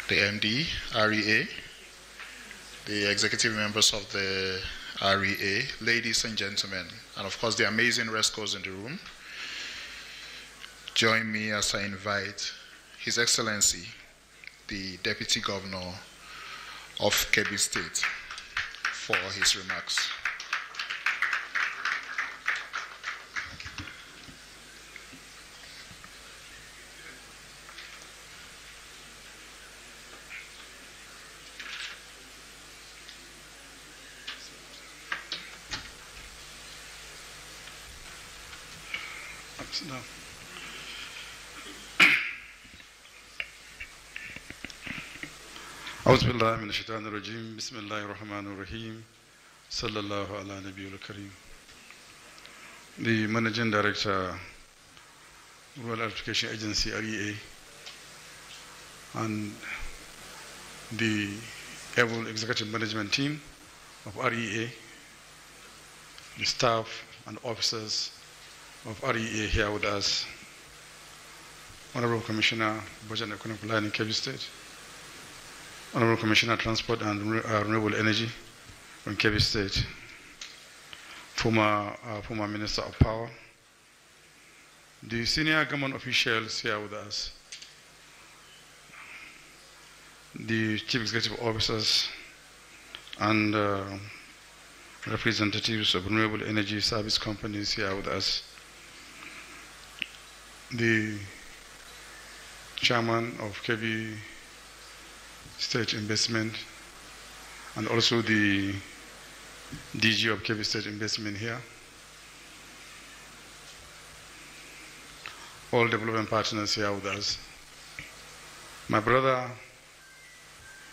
The MD, REA, the executive members of the REA, ladies and gentlemen, and of course the amazing RESCOs in the room, join me as I invite His Excellency, the Deputy Governor of Kebbi State, for his remarks. No. أعوذ بالله من الشيطان الرجيم بسم الله الرحمن الرحيم صلى الله على نبي الكريم. The Managing Director, Rural Electrification Agency, REA, and the able executive management team of REA, the staff and officers of REA here with us, Honorable Commissioner, Budget and Economic Planning, Kebbi State, Honorable Commissioner, Transport and Renewable Energy from Kebbi State, former Minister of Power, the senior government officials here with us, the Chief Executive Officers, and representatives of renewable energy service companies here with us, the chairman of Kebbi State Investment, and also the DG of Kebbi State Investment here, all development partners here with us, my brother,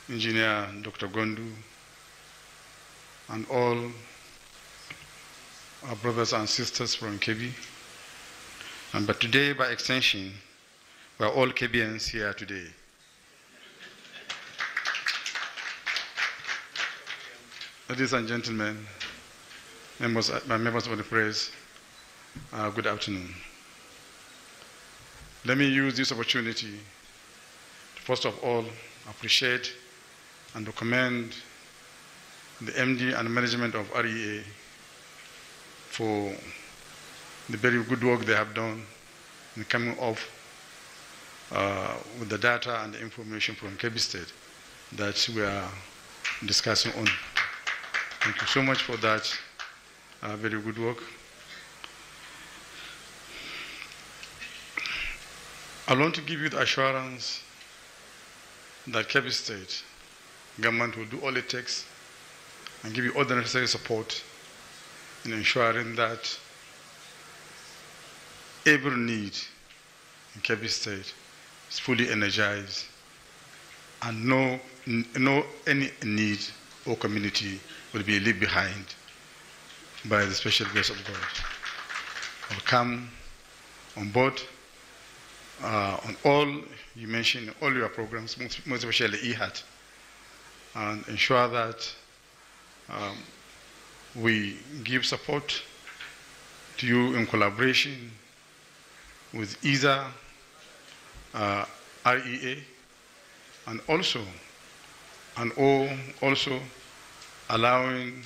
Engineer Dr. Gondu, and all our brothers and sisters from Kebbi. But today, by extension, we are all Kebbians here today. Ladies and gentlemen, members of the press, good afternoon. Let me use this opportunity to first of all appreciate and to commend the MD and management of REA for the very good work they have done in coming up with the data and the information from Kebbi State that we are discussing on. Thank you so much for that very good work. I want to give you the assurance that Kebbi State government will do all it takes and give you all the necessary support in ensuring that every need in Kebbi State is fully energized and no any need or community will be left behind by the special grace of God. I will come on board on all you mentioned, all your programs, most especially EHAT, and ensure that we give support to you in collaboration with either REA and also allowing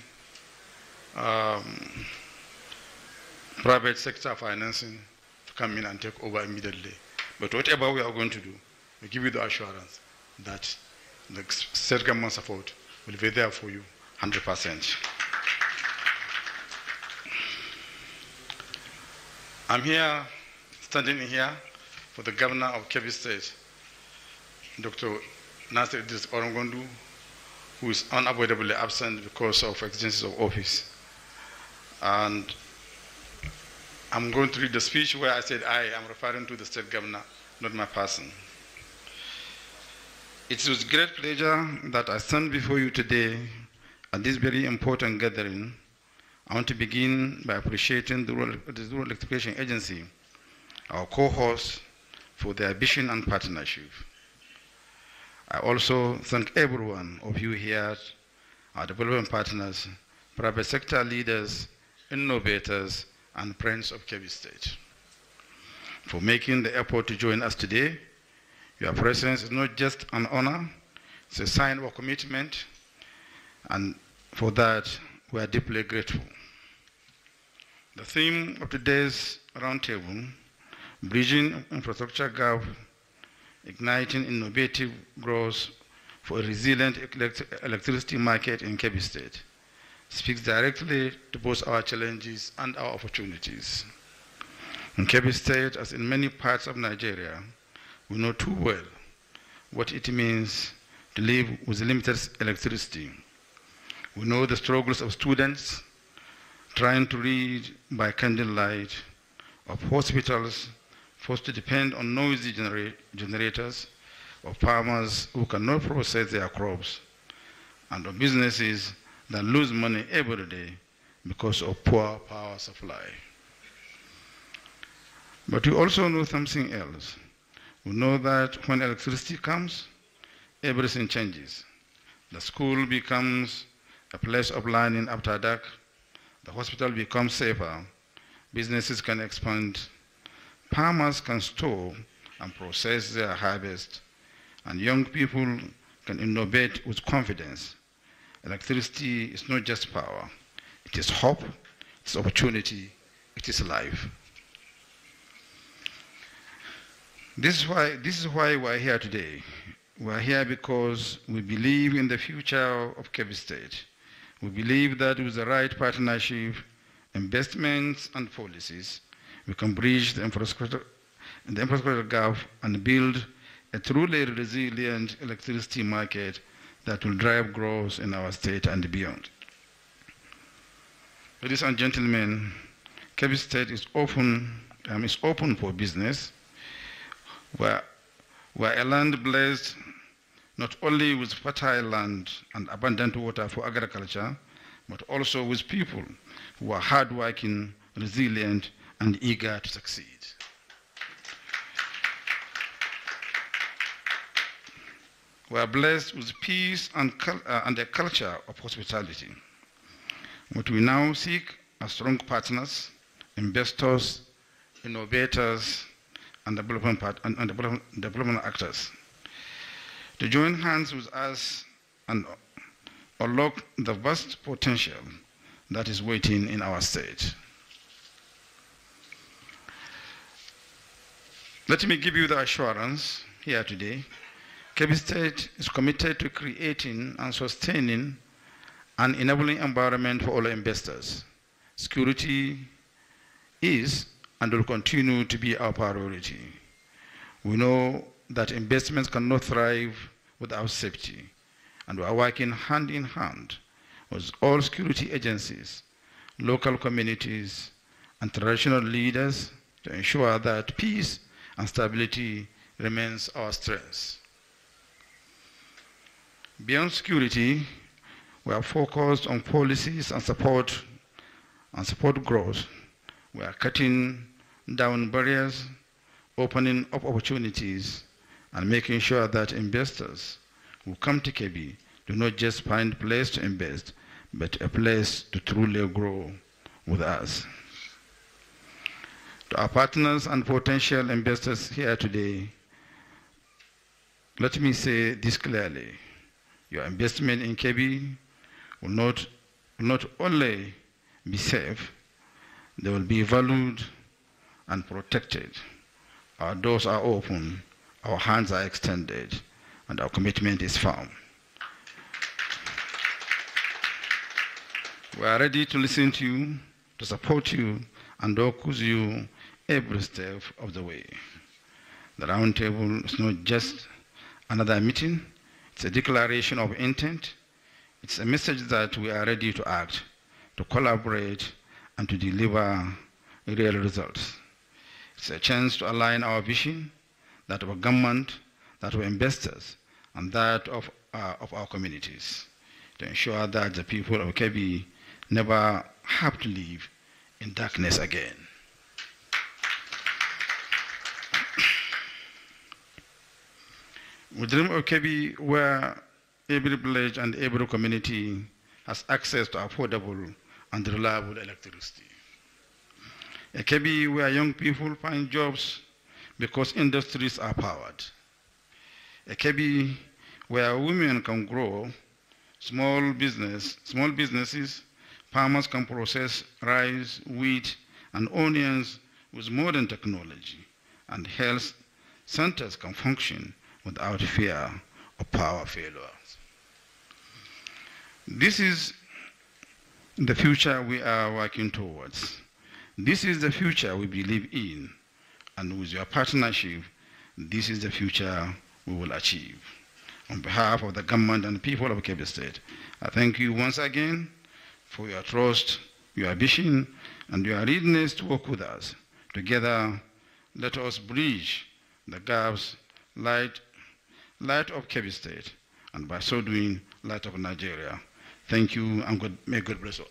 private sector financing to come in and take over immediately. But whatever we are going to do, we give you the assurance that the state government support will be there for you 100%. I'm standing here for the governor of Kebbi State, Dr. Nasir Idris Orongondu, who is unavoidably absent because of exigencies of office. And I'm going to read the speech where I said I am referring to the state governor, not my person. It is with great pleasure that I stand before you today at this very important gathering. I want to begin by appreciating the Rural Electrification Agency, our co-host, for their vision and partnership. I also thank every one of you here, our development partners, private sector leaders, innovators, and friends of Kebbi State, for making the effort to join us today. Your presence is not just an honor, it's a sign of commitment, and for that, we are deeply grateful. The theme of today's roundtable, Bridging Infrastructure Gap, Igniting Innovative Growth for a Resilient Electricity Market in Kebbi State, speaks directly to both our challenges and our opportunities. In Kebbi State, as in many parts of Nigeria, we know too well what it means to live with limited electricity. We know the struggles of students trying to read by candlelight, of hospitals forced to depend on noisy generators, of farmers who cannot process their crops, and of businesses that lose money every day because of poor power supply. But we also know something else. We know that when electricity comes, everything changes. The school becomes a place of learning after dark, the hospital becomes safer, businesses can expand, farmers can store and process their harvest, and young people can innovate with confidence. Electricity is not just power, it is hope, it's opportunity, it is life. This is why we're here today. We're here because we believe in the future of Kebbi State. We believe that with the right partnership, investments, and policies, we can bridge the infrastructure gap and build a truly resilient electricity market that will drive growth in our state and beyond. Ladies and gentlemen, Kebbi State is open for business. We're a land blessed not only with fertile land and abundant water for agriculture, but also with people who are hardworking, resilient, and eager to succeed. We are blessed with peace and a culture of hospitality. What we now seek are strong partners, investors, innovators, and development actors to join hands with us and unlock the vast potential that is waiting in our state. Let me give you the assurance here today. Kebbi State is committed to creating and sustaining an enabling environment for all investors. Security is and will continue to be our priority. We know that investments cannot thrive without safety, and we are working hand in hand with all security agencies, local communities, and traditional leaders to ensure that peace and stability remains our strength. Beyond security, we are focused on policies and support growth. We are cutting down barriers, opening up opportunities, and making sure that investors who come to Kebbi do not just find a place to invest, but a place to truly grow with us. To our partners and potential investors here today, let me say this clearly. Your investment in Kebbi will not only be safe, they will be valued and protected. Our doors are open, our hands are extended, and our commitment is firm. We are ready to listen to you, to support you, and work with you every step of the way. The roundtable is not just another meeting, it's a declaration of intent. It's a message that we are ready to act, to collaborate, and to deliver real results. It's a chance to align our vision, that of our government, that of investors, and that of our communities, to ensure that the people of Kebbi never have to live in darkness again. We dream of Kebbi where every village and every community has access to affordable and reliable electricity. A Kebbi where young people find jobs because industries are powered. A Kebbi where women can grow, small businesses, farmers can process rice, wheat, and onions with modern technology, and health centers can function without fear of power failures. This is the future we are working towards. This is the future we believe in, and with your partnership, this is the future we will achieve. On behalf of the government and the people of Kebbi State, I thank you once again for your trust, your vision, and your readiness to work with us. Together, let us bridge the gaps, light of Kebbi State, and by so doing, light of Nigeria. Thank you, and may God bless all.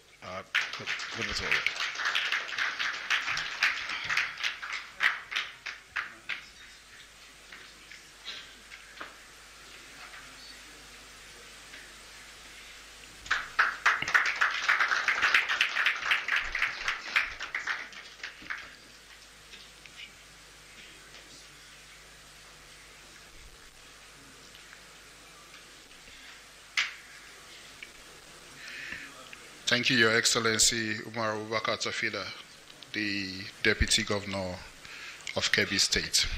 Thank you, Your Excellency Umar Abubakar Tafida, the Deputy Governor of Kebbi State.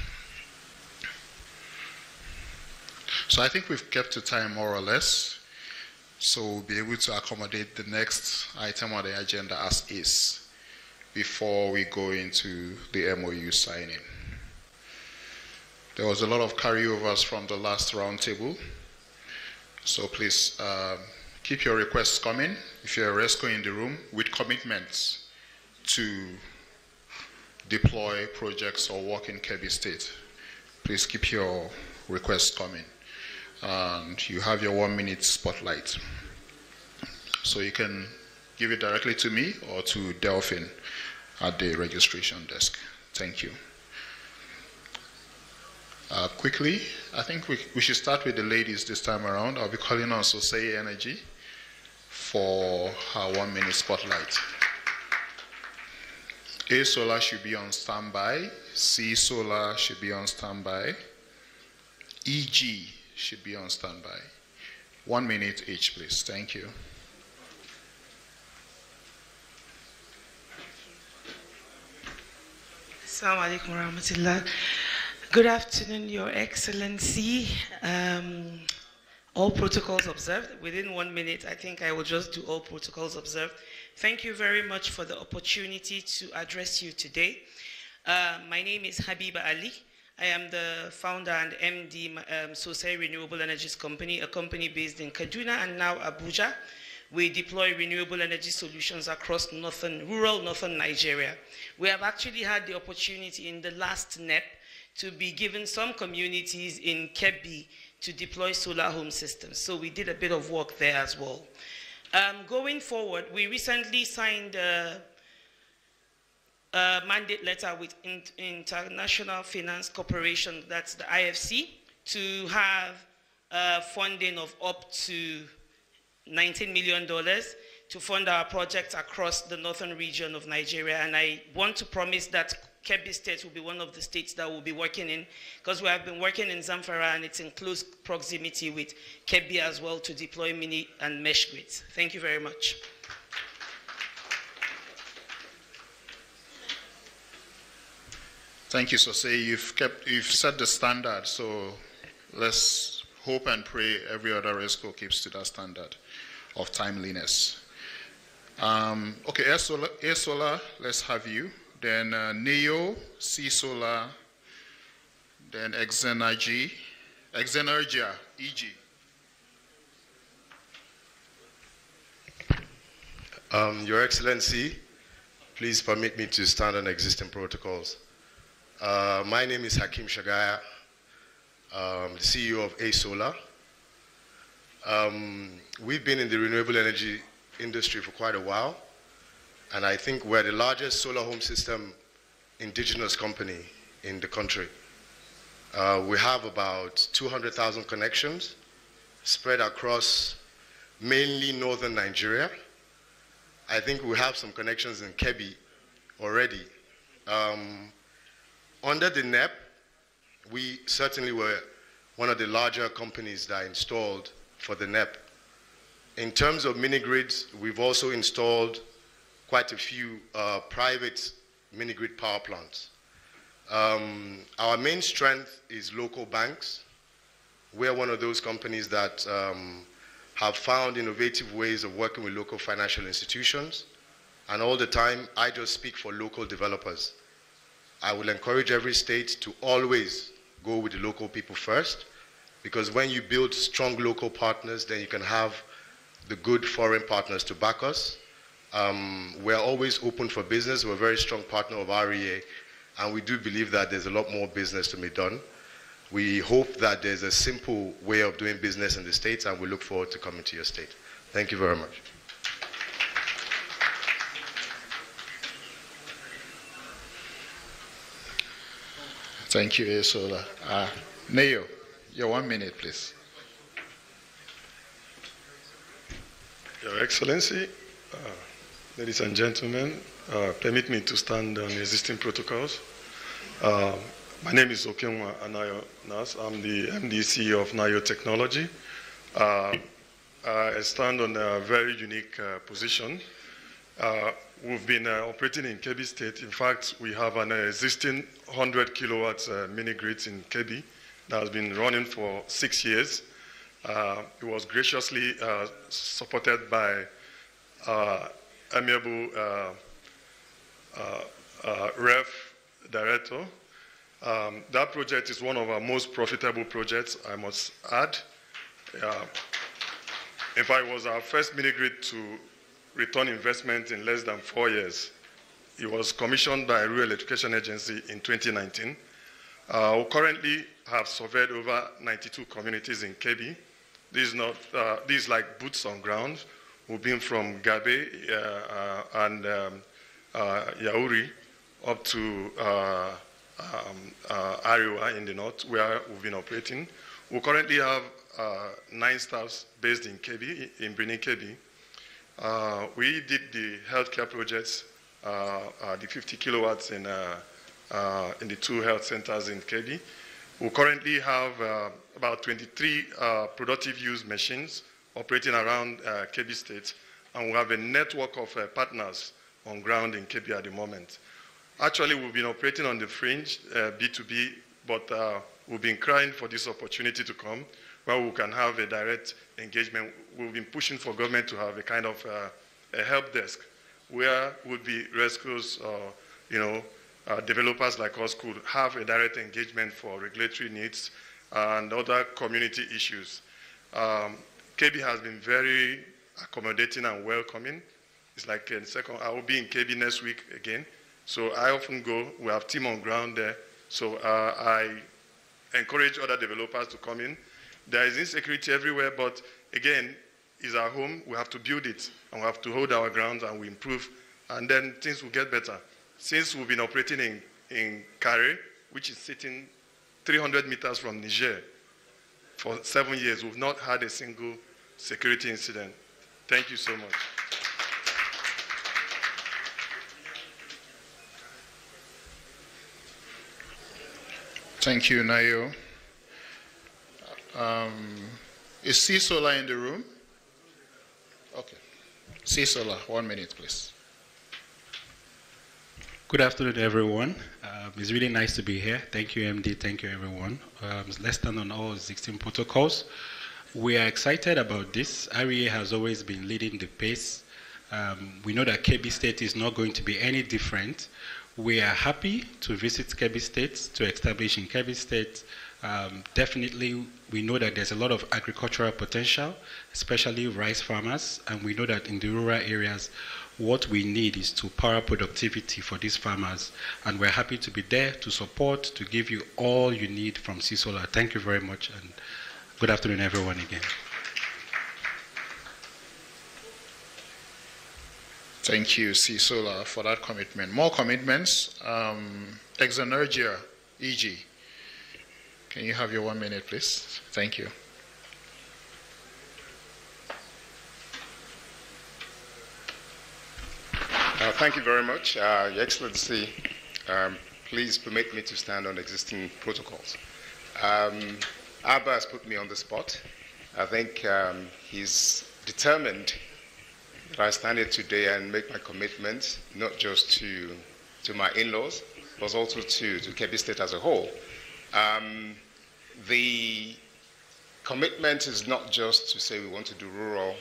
So I think we've kept to time more or less. So we'll be able to accommodate the next item on the agenda as is before we go into the MOU signing. There was a lot of carryovers from the last roundtable. So please keep your requests coming if you're a RESCO in the room with commitments to deploy projects or work in Kebbi State. Please keep your requests coming. And you have your 1-minute spotlight. So you can give it directly to me or to Delphine at the registration desk. Thank you. Quickly, I think we should start with the ladies this time around. I'll be calling on Sosei Energy for her 1-minute spotlight. A Solar should be on standby. C Solar should be on standby. EG should be on standby. 1 minute each, please. Thank you. Assalamu alaikum warahmatullah. Good afternoon, Your Excellency. All protocols observed. Within 1 minute, I think I will just do all protocols observed. Thank you very much for the opportunity to address you today. My name is Habiba Ali. I am the founder and MD Sosei Renewable Energies Company, a company based in Kaduna and now Abuja. We deploy renewable energy solutions across rural northern Nigeria. We have actually had the opportunity in the last NEP to be given some communities in Kebbi to deploy solar home systems. So we did a bit of work there as well. Going forward, we recently signed a mandate letter with International Finance Corporation, that's the IFC, to have funding of up to $19 million to fund our projects across the northern region of Nigeria. And I want to promise that Kebbi State will be one of the states that we'll be working in, because we have been working in Zamfara and it's in close proximity with Kebbi as well to deploy mini and mesh grids. Thank you very much. Thank you, Sosei. You've set the standard, so let's hope and pray every other RESCO keeps to that standard of timeliness. Okay, Air Solar, let's have you. Then NEO, C Solar, then Exenergia, EG. Your Excellency, please permit me to stand on existing protocols. My name is Hakim Shagaya, the CEO of A Solar. We've been in the renewable energy industry for quite a while, and I think we're the largest solar home system indigenous company in the country. We have about 200,000 connections spread across mainly northern Nigeria. I think we have some connections in Kebbi already. Under the NEP, we certainly were one of the larger companies that installed for the NEP. In terms of mini-grids, we've also installed quite a few private mini-grid power plants. Our main strength is local banks. We're one of those companies that have found innovative ways of working with local financial institutions. And all the time, I just speak for local developers. I will encourage every state to always go with the local people first, because when you build strong local partners, then you can have the good foreign partners to back us. We're always open for business. We're a very strong partner of REA, and we do believe that there's a lot more business to be done. We hope that there's a simple way of doing business in the States, and we look forward to coming to your state. Thank you very much. Thank you, Sola. Neo, your 1 minute, please. Your Excellency, ladies and gentlemen, permit me to stand on existing protocols. My name is Okenwa Anayo Nas. I'm the MDC of Nayo Technology. I stand on a very unique position. We've been operating in Kebbi State. In fact, we have an existing 100 kilowatts mini grids in Kebbi that has been running for 6 years. It was graciously supported by amiable ref director. That project is one of our most profitable projects, I must add. In fact, it was our first mini-grid to return investment in less than 4 years. It was commissioned by Rural Electrification Agency in 2019. We currently have surveyed over 92 communities in Kebbi. This is like boots on ground. We've been from Gabe and Yauri up to Ariwa in the north, where we've been operating. We currently have 9 staffs based in Kebbi, in Benin Kebbi. We did the healthcare projects, the 50 kilowatts in the 2 health centers in Kebbi. We currently have about 23 productive use machines operating around Kebbi State, and we have a network of partners on ground in Kebbi at the moment. Actually, we've been operating on the fringe, B2B, but we've been crying for this opportunity to come where we can have a direct engagement. We've been pushing for government to have a kind of a help desk where would-be rescuers or, developers like us could have a direct engagement for regulatory needs and other community issues. Kebbi has been very accommodating and welcoming. It's like I will be in Kebbi next week again. So I often go, we have team on ground there. So I encourage other developers to come in. There is insecurity everywhere, but again, it's our home. We have to build it, and we have to hold our ground, and we improve, and then things will get better. Since we've been operating in Kare, which is sitting 300 meters from Niger, for 7 years, we've not had a single security incident. Thank you so much. Thank you, Nayo. Is C Solar in the room? Okay. C Solar, 1 minute, please. Good afternoon, everyone. It's really nice to be here. Thank you, MD. Thank you, everyone. Let's stand on all 16 protocols. We are excited about this. REA has always been leading the pace. We know that Kebbi State is not going to be any different. We are happy to visit Kebbi State, to establish in Kebbi State. Definitely, we know that there's a lot of agricultural potential, especially rice farmers, and we know that in the rural areas, what we need is to power productivity for these farmers, and we're happy to be there to support, to give you all you need from C-Solar. Thank you very much, and good afternoon, everyone, again. Thank you, C-Solar, for that commitment. More commitments. Exenergia, EG. Can you have your 1 minute, please? Thank you. Thank you very much. Your Excellency, please permit me to stand on existing protocols. Abba has put me on the spot. I think he's determined that I stand here today and make my commitment, not just to my in-laws, but also to Kebbi State as a whole. The commitment is not just to say we want to do rural,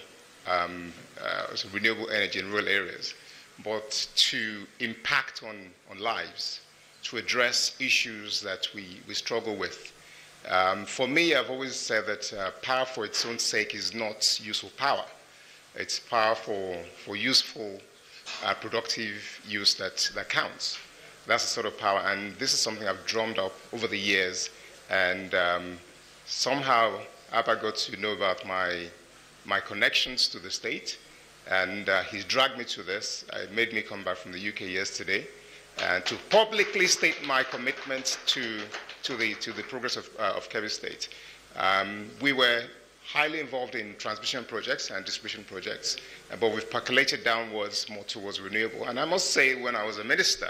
renewable energy in rural areas, but to impact on lives, to address issues that we struggle with. For me, I've always said that power for its own sake is not useful power. It's power for useful, productive use that counts. That's the sort of power, and this is something I've drummed up over the years, and somehow Abba got to know about my connections to the state, and he's dragged me to this. It made me come back from the UK yesterday, and to publicly state my commitment to the progress of Kebbi State. We were highly involved in transmission projects and distribution projects, but we've percolated downwards more towards renewable. And I must say, when I was a minister,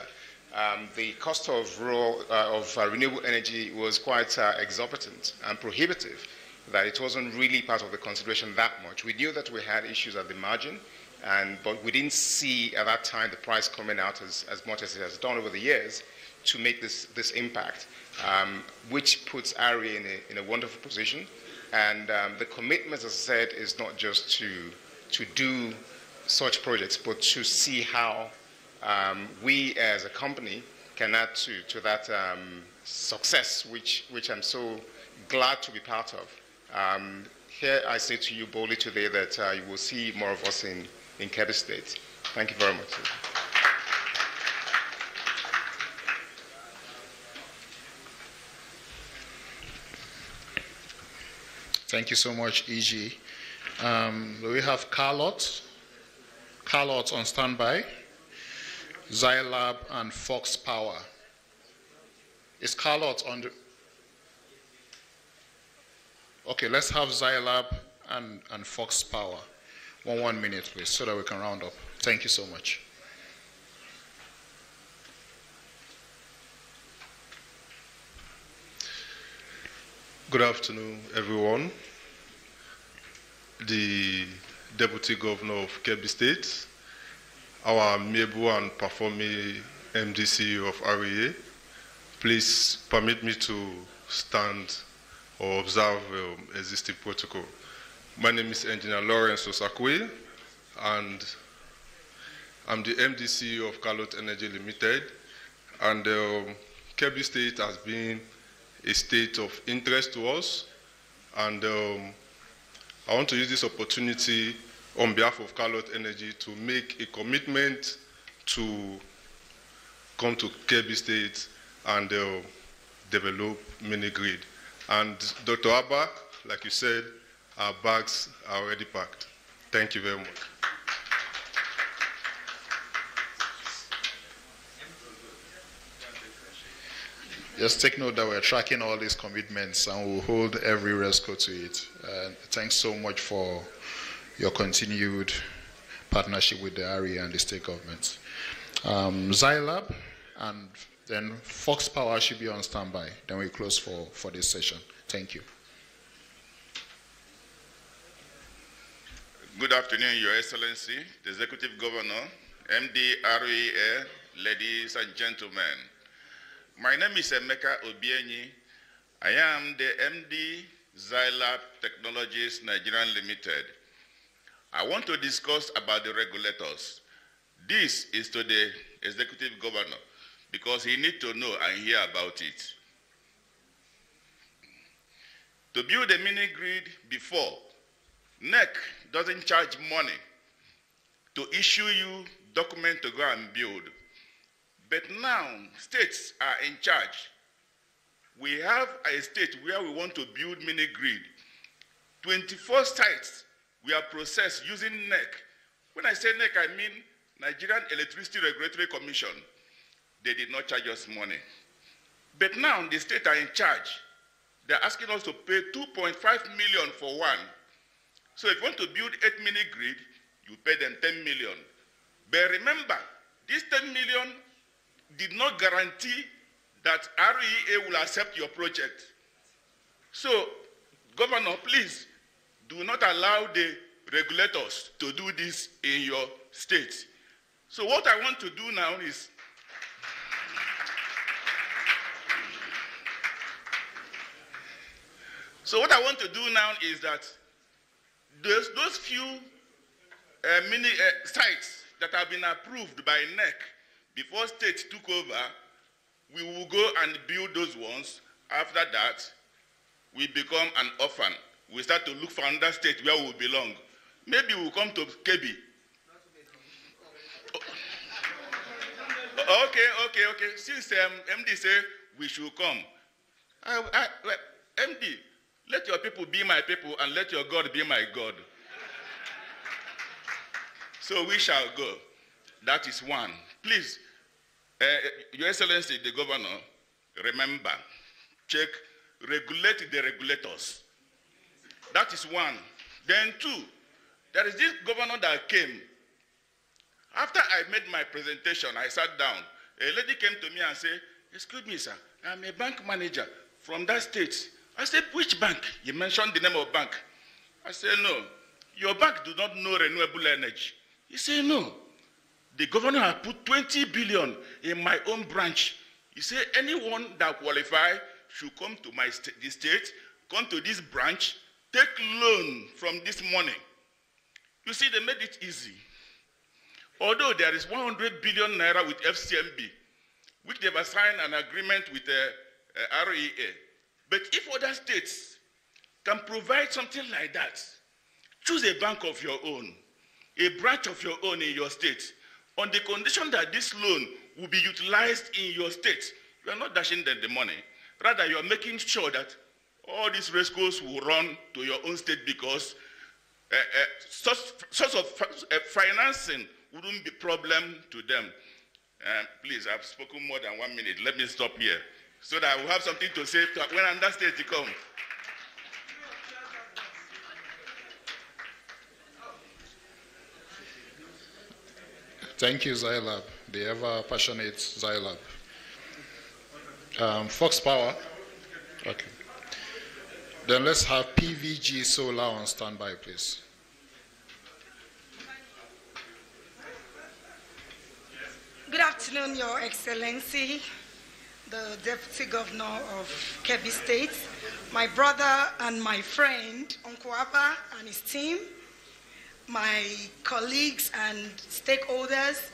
the cost of renewable energy was quite exorbitant and prohibitive, that it wasn't really part of the consideration that much. We knew that we had issues at the margin, but we didn't see at that time the price coming out as much as it has done over the years to make this impact, which puts REA in a wonderful position. And the commitment, as I said, is not just to do such projects, but to see how we as a company can add to that success, which I'm so glad to be part of. Here I say to you boldly today that you will see more of us in Kebbi State. Thank you very much. Thank you so much, EG. We have Carlot on standby, Zylab and Fox Power. Is Carlot on the... Okay, let's have Zylab and Fox Power. 1 minute, please, so that we can round up. Thank you so much. Good afternoon, everyone. The Deputy Governor of Kebbi State, our amiable and performing MDC of REA, please permit me to stand or observe existing protocol. My name is Engineer Lawrence Osakwe, and I'm the MDC of Gov't Energy Limited, and Kebbi State has been a state of interest to us, and I want to use this opportunity on behalf of Gov't Energy to make a commitment to come to Kebbi State and develop mini-grid. And Dr. Abba, like you said, our bags are already packed. Thank you very much. Just take note that we're tracking all these commitments and we'll hold every RESCO to it. Thanks so much for your continued partnership with the REA and the state governments. Zylab and then Fox Power should be on standby. Then we close for this session. Thank you. Good afternoon, Your Excellency, the Executive Governor, MD REA, ladies and gentlemen. My name is Emeka Obienyi. I am the MD Zylab Technologies Nigerian Limited. I want to discuss about the regulators. This is to the Executive Governor because he needs to know and hear about it. To build a mini-grid before, NEC doesn't charge money to issue you document to go and build. But now, states are in charge. We have a state where we want to build mini-grid. 24 sites we are processed using NEC. When I say NEC, I mean Nigerian Electricity Regulatory Commission. They did not charge us money. But now the state are in charge. They're asking us to pay 2.5 million for one. So if you want to build 8 mini-grid, you pay them 10 million. But remember, this 10 million did not guarantee that REA will accept your project. So, Governor, please, do not allow the regulators to do this in your state. So what I want to do now is, that those few mini sites that have been approved by NEC before state took over, we will go and build those ones. After that, we become an orphan. We start to look for another state where we belong. Maybe we'll come to Kebbi. Okay. Since MD say we should come, MD, let your people be my people and let your God be my God. So we shall go. That is one. Please, Your Excellency, the Governor, remember, check, regulate the regulators. That is one. Then two, there is this governor that came. After I made my presentation, I sat down. A lady came to me and said, "Excuse me, sir, I'm a bank manager from that state." I said, "Which bank?" You mentioned the name of bank. I said, "No, your bank do not know renewable energy." He said, "No, the governor has put 20 billion in my own branch." He said, "Anyone that qualify should come to my the state, come to this branch, take loan from this money. You see, they made it easy. Although there is 100 billion naira with FCMB, which they've signed an agreement with REA. But if other states can provide something like that, choose a bank of your own, a branch of your own in your state, on the condition that this loan will be utilized in your state. You are not dashing them the money. Rather, you are making sure that all these race courses will run to your own state because source of financing wouldn't be a problem to them. Please, I've spoken more than 1 minute. Let me stop here so that I will have something to say when another state come. Thank you, Zylab, the ever-passionate Zylab. Fox Power. Okay. Then let's have PVG Solar on standby, please. Good afternoon, Your Excellency, the Deputy Governor of Kebbi State, my brother and my friend, Uncle Abba and his team, my colleagues and stakeholders.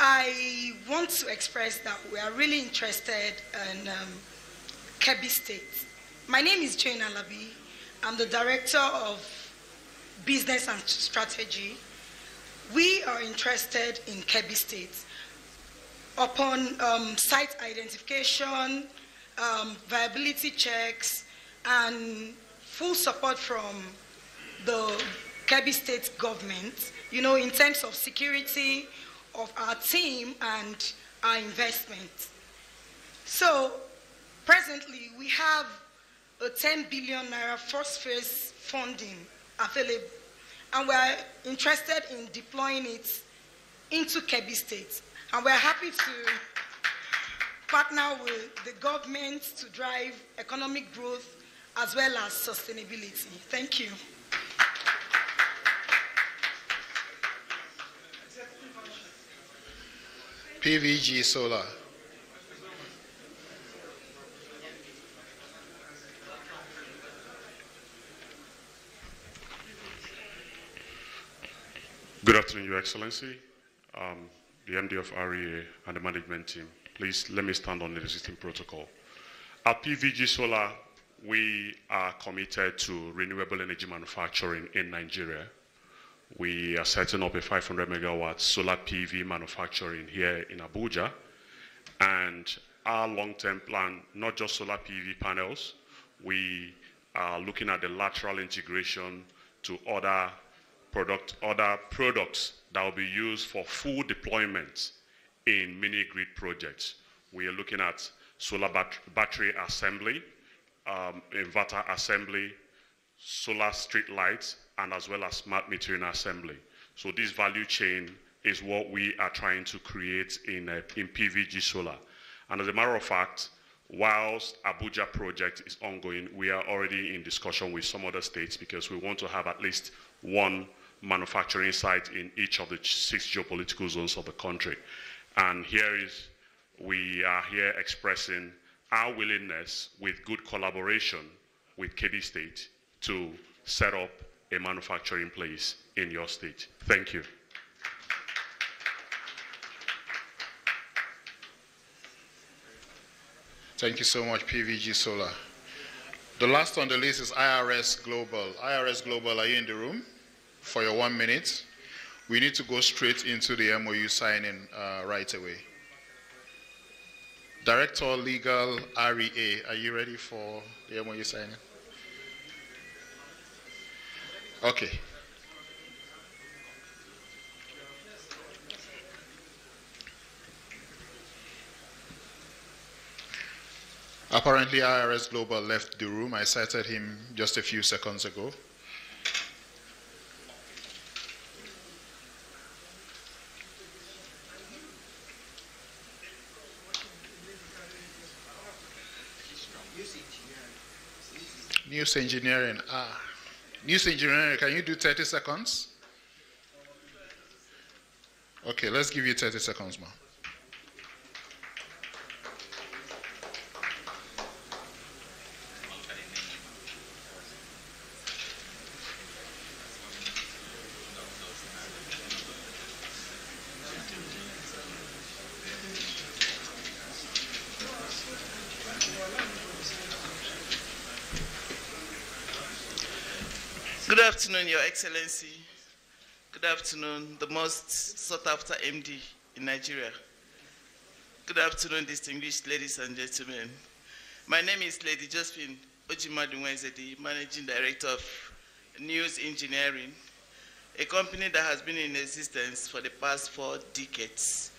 I want to express that we are really interested in Kebbi State. My name is Jane Alabi. I'm the Director of Business and Strategy. We are interested in Kebbi State. Upon site identification, viability checks, and full support from the Kebbi State government, you know, in terms of security of our team and our investment. So presently we have a 10 billion naira first phase funding available, and we're interested in deploying it into Kebbi State. And we're happy to partner with the government to drive economic growth as well as sustainability. Thank you. PVG Solar. Good afternoon, Your Excellency, the MD of REA and the management team. Please let me stand on the existing protocol. At PVG Solar, we are committed to renewable energy manufacturing in Nigeria. We are setting up a 500 megawatt solar PV manufacturing here in Abuja. And our long-term plan, not just solar PV panels, we are looking at the lateral integration to other products that will be used for full deployment in mini-grid projects. We are looking at solar battery assembly, inverter assembly, solar street lights, and as well as smart metering assembly. So this value chain is what we are trying to create in PVG Solar. And as a matter of fact, whilst Abuja project is ongoing, we are already in discussion with some other states because we want to have at least one manufacturing site in each of the 6 geopolitical zones of the country. And we are here expressing our willingness with good collaboration with Kebbi State to set up a manufacturing place in your state. Thank you. Thank you so much, PVG Solar. The last on the list is IRS Global. IRS Global, are you in the room for your 1 minute? We need to go straight into the MOU signing right away. Director Legal REA, are you ready for the MOU signing? Okay. Apparently, IRS Global left the room. I cited him just a few seconds ago. News engineering. News engineering, can you do 30 seconds? Okay, let's give you 30 seconds, ma'am. Good afternoon, Your Excellency. Good afternoon, the most sought-after MD in Nigeria. Good afternoon, distinguished ladies and gentlemen. My name is Lady Josephine Ojimadu-Wenzedi, Managing Director of News Engineering, a company that has been in existence for the past 4 decades.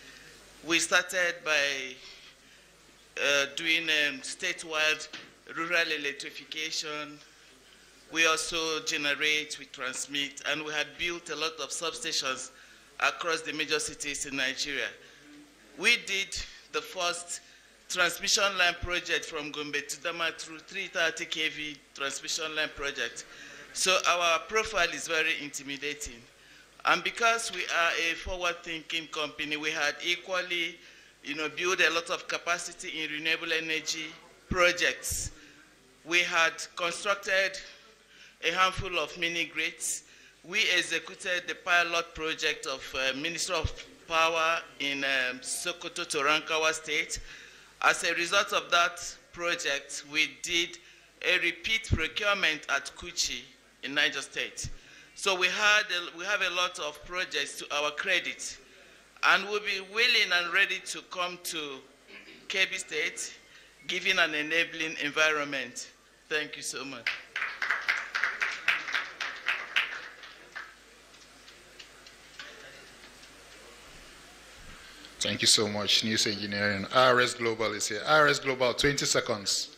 We started by doing statewide rural electrification. We also generate, we transmit, and we had built a lot of substations across the major cities in Nigeria. We did the first transmission line project from Gombe to Dama through 330 kV transmission line project. So our profile is very intimidating. And because we are a forward-thinking company, we had equally built a lot of capacity in renewable energy projects. We had constructed a handful of mini-grids. We executed the pilot project of Ministry of Power in Sokoto to Rankawa State. As a result of that project, we did a repeat procurement at Kuchi in Niger State. So we have a lot of projects to our credit, and we'll be willing and ready to come to Kebbi State, given an enabling environment. Thank you so much. Thank you so much, News Engineering. RS Global is here. RS Global, 20 seconds.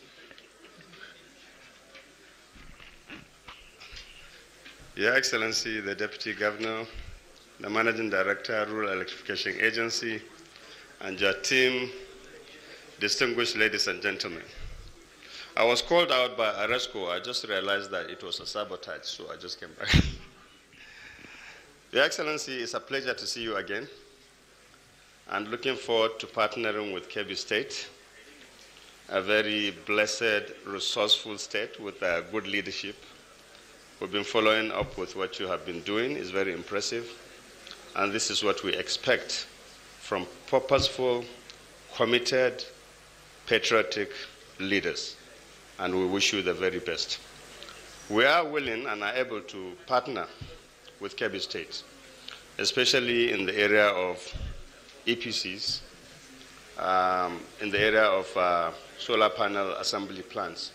Your Excellency, the Deputy Governor, the Managing Director, Rural Electrification Agency, and your team, distinguished ladies and gentlemen. I was called out by Aresco. I just realized that it was a sabotage, so I just came back. Your Excellency, it's a pleasure to see you again, and looking forward to partnering with Kebbi State, a very blessed, resourceful state with good leadership. We've been following up with what you have been doing. It's very impressive, and this is what we expect from purposeful, committed, patriotic leaders, and we wish you the very best. We are willing and are able to partner with Kebbi State, especially in the area of EPCs, in the area of solar panel assembly plants.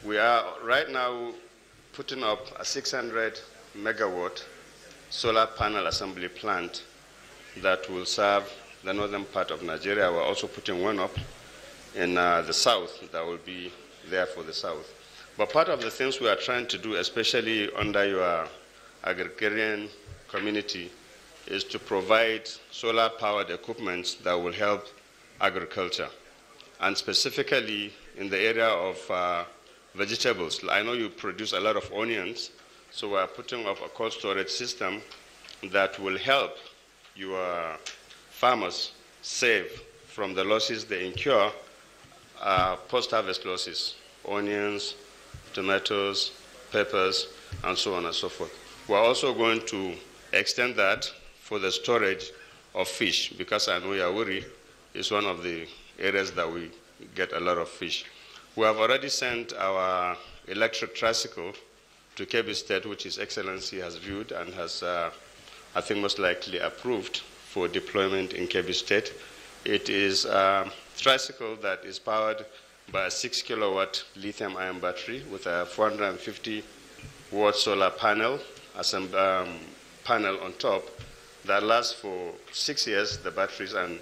We are right now putting up a 600 megawatt solar panel assembly plant that will serve the northern part of Nigeria. We're also putting one up in the south that will be there for the south. But part of the things we are trying to do, especially under your agrarian community, is to provide solar-powered equipment that will help agriculture, and specifically in the area of vegetables. I know you produce a lot of onions, so we are putting up a cold storage system that will help your farmers save from the losses they incur, post-harvest losses, onions, tomatoes, peppers, and so on and so forth. We're also going to extend that for the storage of fish, because I know Yawuri is one of the areas that we get a lot of fish. We have already sent our electric tricycle to Kebbi State, which His Excellency has viewed and has, I think, most likely approved for deployment in Kebbi State. It is a tricycle that is powered by a 6 kilowatt lithium-ion battery with a 450 watt solar panel, panel on top that lasts for 6 years, the batteries, and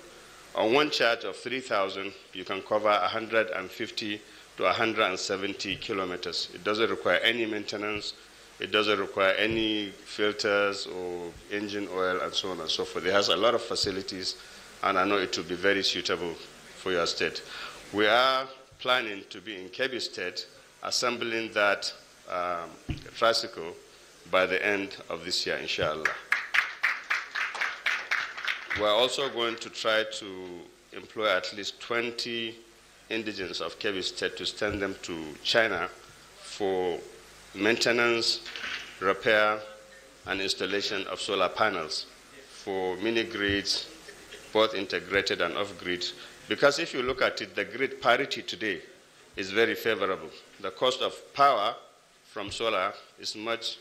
on one charge of 3,000, you can cover 150 to 170 kilometers. It doesn't require any maintenance. It doesn't require any filters or engine oil and so on and so forth. It has a lot of facilities, and I know it will be very suitable for your state. We are planning to be in Kebbi State assembling that tricycle by the end of this year, inshallah. We're also going to try to employ at least 20 indigents of Kebbi State to send them to China for maintenance, repair, and installation of solar panels for mini-grids, both integrated and off-grid. Because if you look at it, the grid parity today is very favorable. The cost of power from solar is much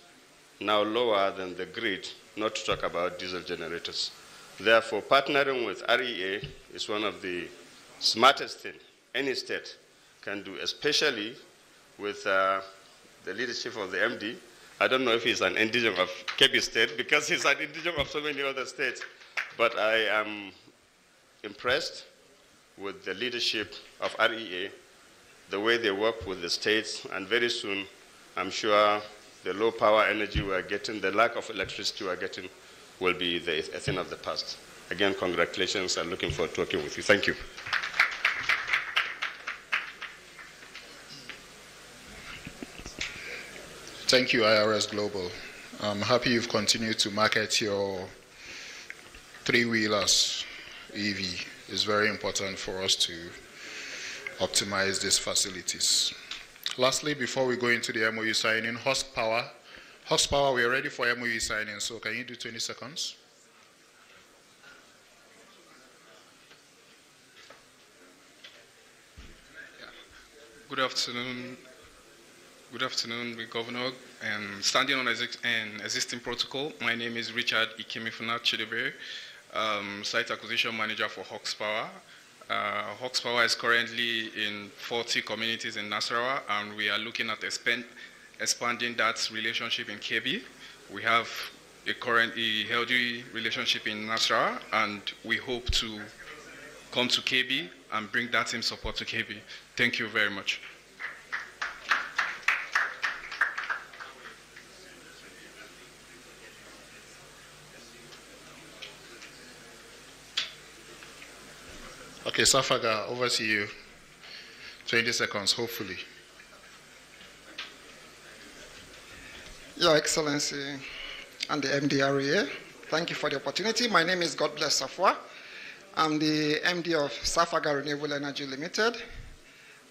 now lower than the grid, not to talk about diesel generators. Therefore, partnering with REA is one of the smartest things any state can do, especially with the leadership of the MD. I don't know if he's an indigen of Kebbi State, because he's an indigen of so many other states, but I am impressed with the leadership of REA, the way they work with the states, and very soon, I'm sure the low power energy we are getting, the lack of electricity we are getting, will be a thing of the past. Again, congratulations. I'm looking forward to working with you. Thank you. Thank you, IRS Global. I'm happy you've continued to market your three-wheelers EV. It's very important for us to optimize these facilities. Lastly, before we go into the MOU signing, horsepower. Horsepower, we are ready for MOU signing, so can you do 20 seconds? Good afternoon. Good afternoon, Governor. Standing on an existing protocol, my name is Richard Ikemifuna Chidebe, Site Acquisition Manager for Hawks Power. Hawks Power is currently in 40 communities in Nasarawa, and we are looking at expanding that relationship in Kebbi. We have a healthy relationship in Nasarawa, and we hope to come to Kebbi and bring that same support to Kebbi. Thank you very much. Okay, Safaga, over to you. 20 seconds, hopefully. Your Excellency and the MDREA, thank you for the opportunity. My name is Gov't Safwa. I'm the MD of Safaga Renewable Energy Limited.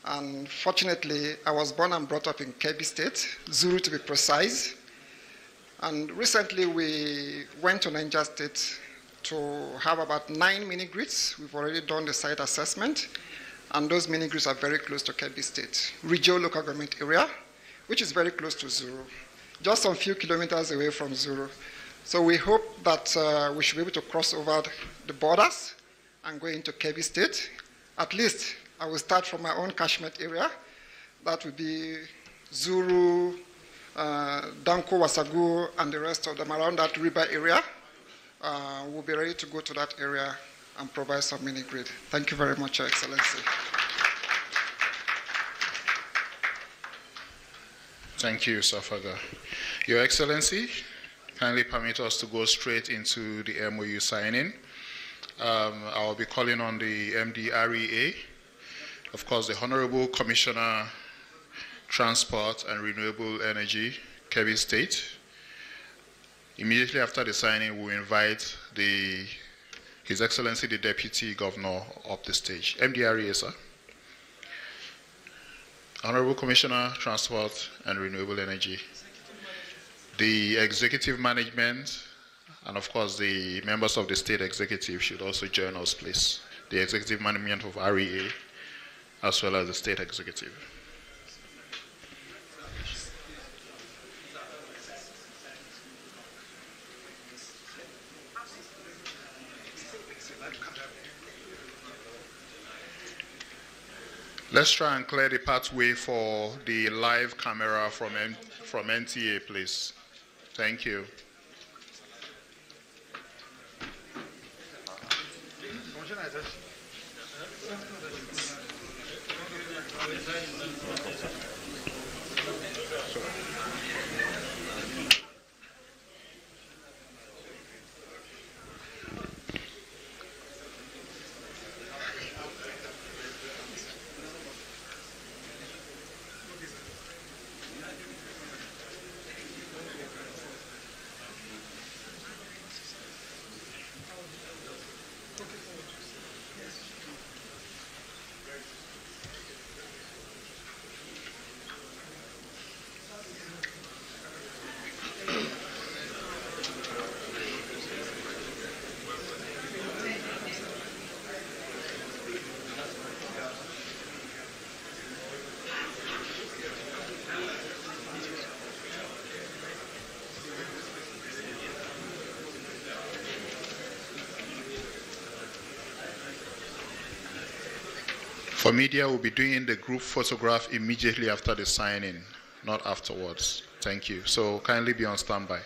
And fortunately, I was born and brought up in Kebbi State, Zuru to be precise. And recently we went to Niger State to have about 9 mini-grids. We've already done the site assessment, and those mini-grids are very close to Kebbi State, Rijio local government area, which is very close to Zuru, just some few kilometers away from Zuru. So we hope that we should be able to cross over the borders and go into Kebbi State. At least I will start from my own catchment area. That would be Zuru, Danko, Wasagu, and the rest of them around that river area. We'll be ready to go to that area and provide some mini-grid. Thank you very much, Your Excellency. Thank you, Safaga. Your Excellency, kindly permit us to go straight into the MOU signing. I'll be calling on the MDREA, of course, the Honorable Commissioner, Transport and Renewable Energy, Kebbi State. Immediately after the signing, we'll invite His Excellency, the Deputy Governor, up the stage. MDREA, sir. Honorable Commissioner, Transport and Renewable Energy. The executive management, and of course the members of the state executive should also join us, please. The executive management of REA, as well as the state executive. Let's try and clear the pathway for the live camera from NTA, please. Thank you. For media, we'll be doing the group photograph immediately after the signing, not afterwards. Thank you. So kindly be on standby.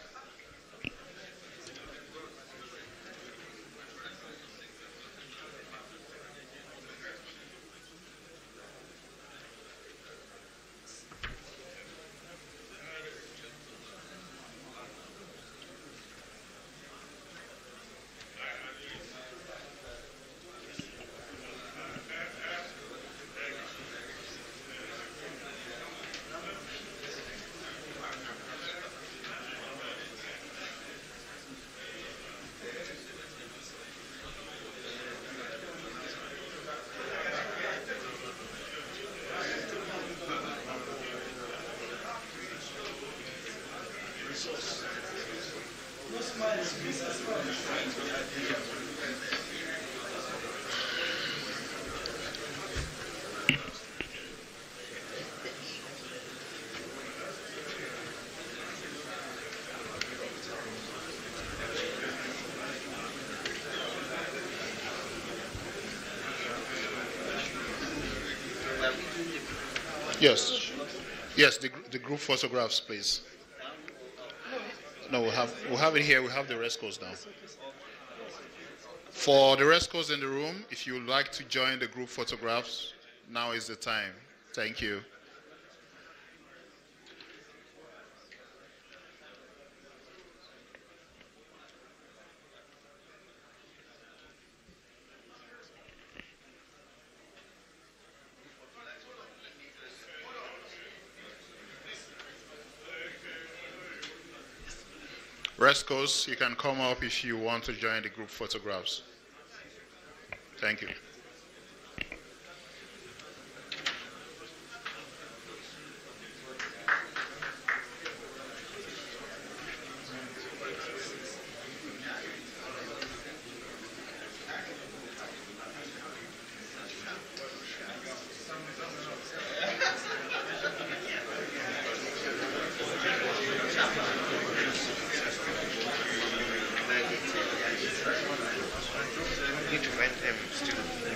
Yes. Yes, the group photographs, please. No, we'll have it here. We have the rescos now. For the rescos in the room, if you would like to join the group photographs, now is the time. Thank you. Rescos, you can come up if you want to join the group photographs. Thank you. Need to find them still.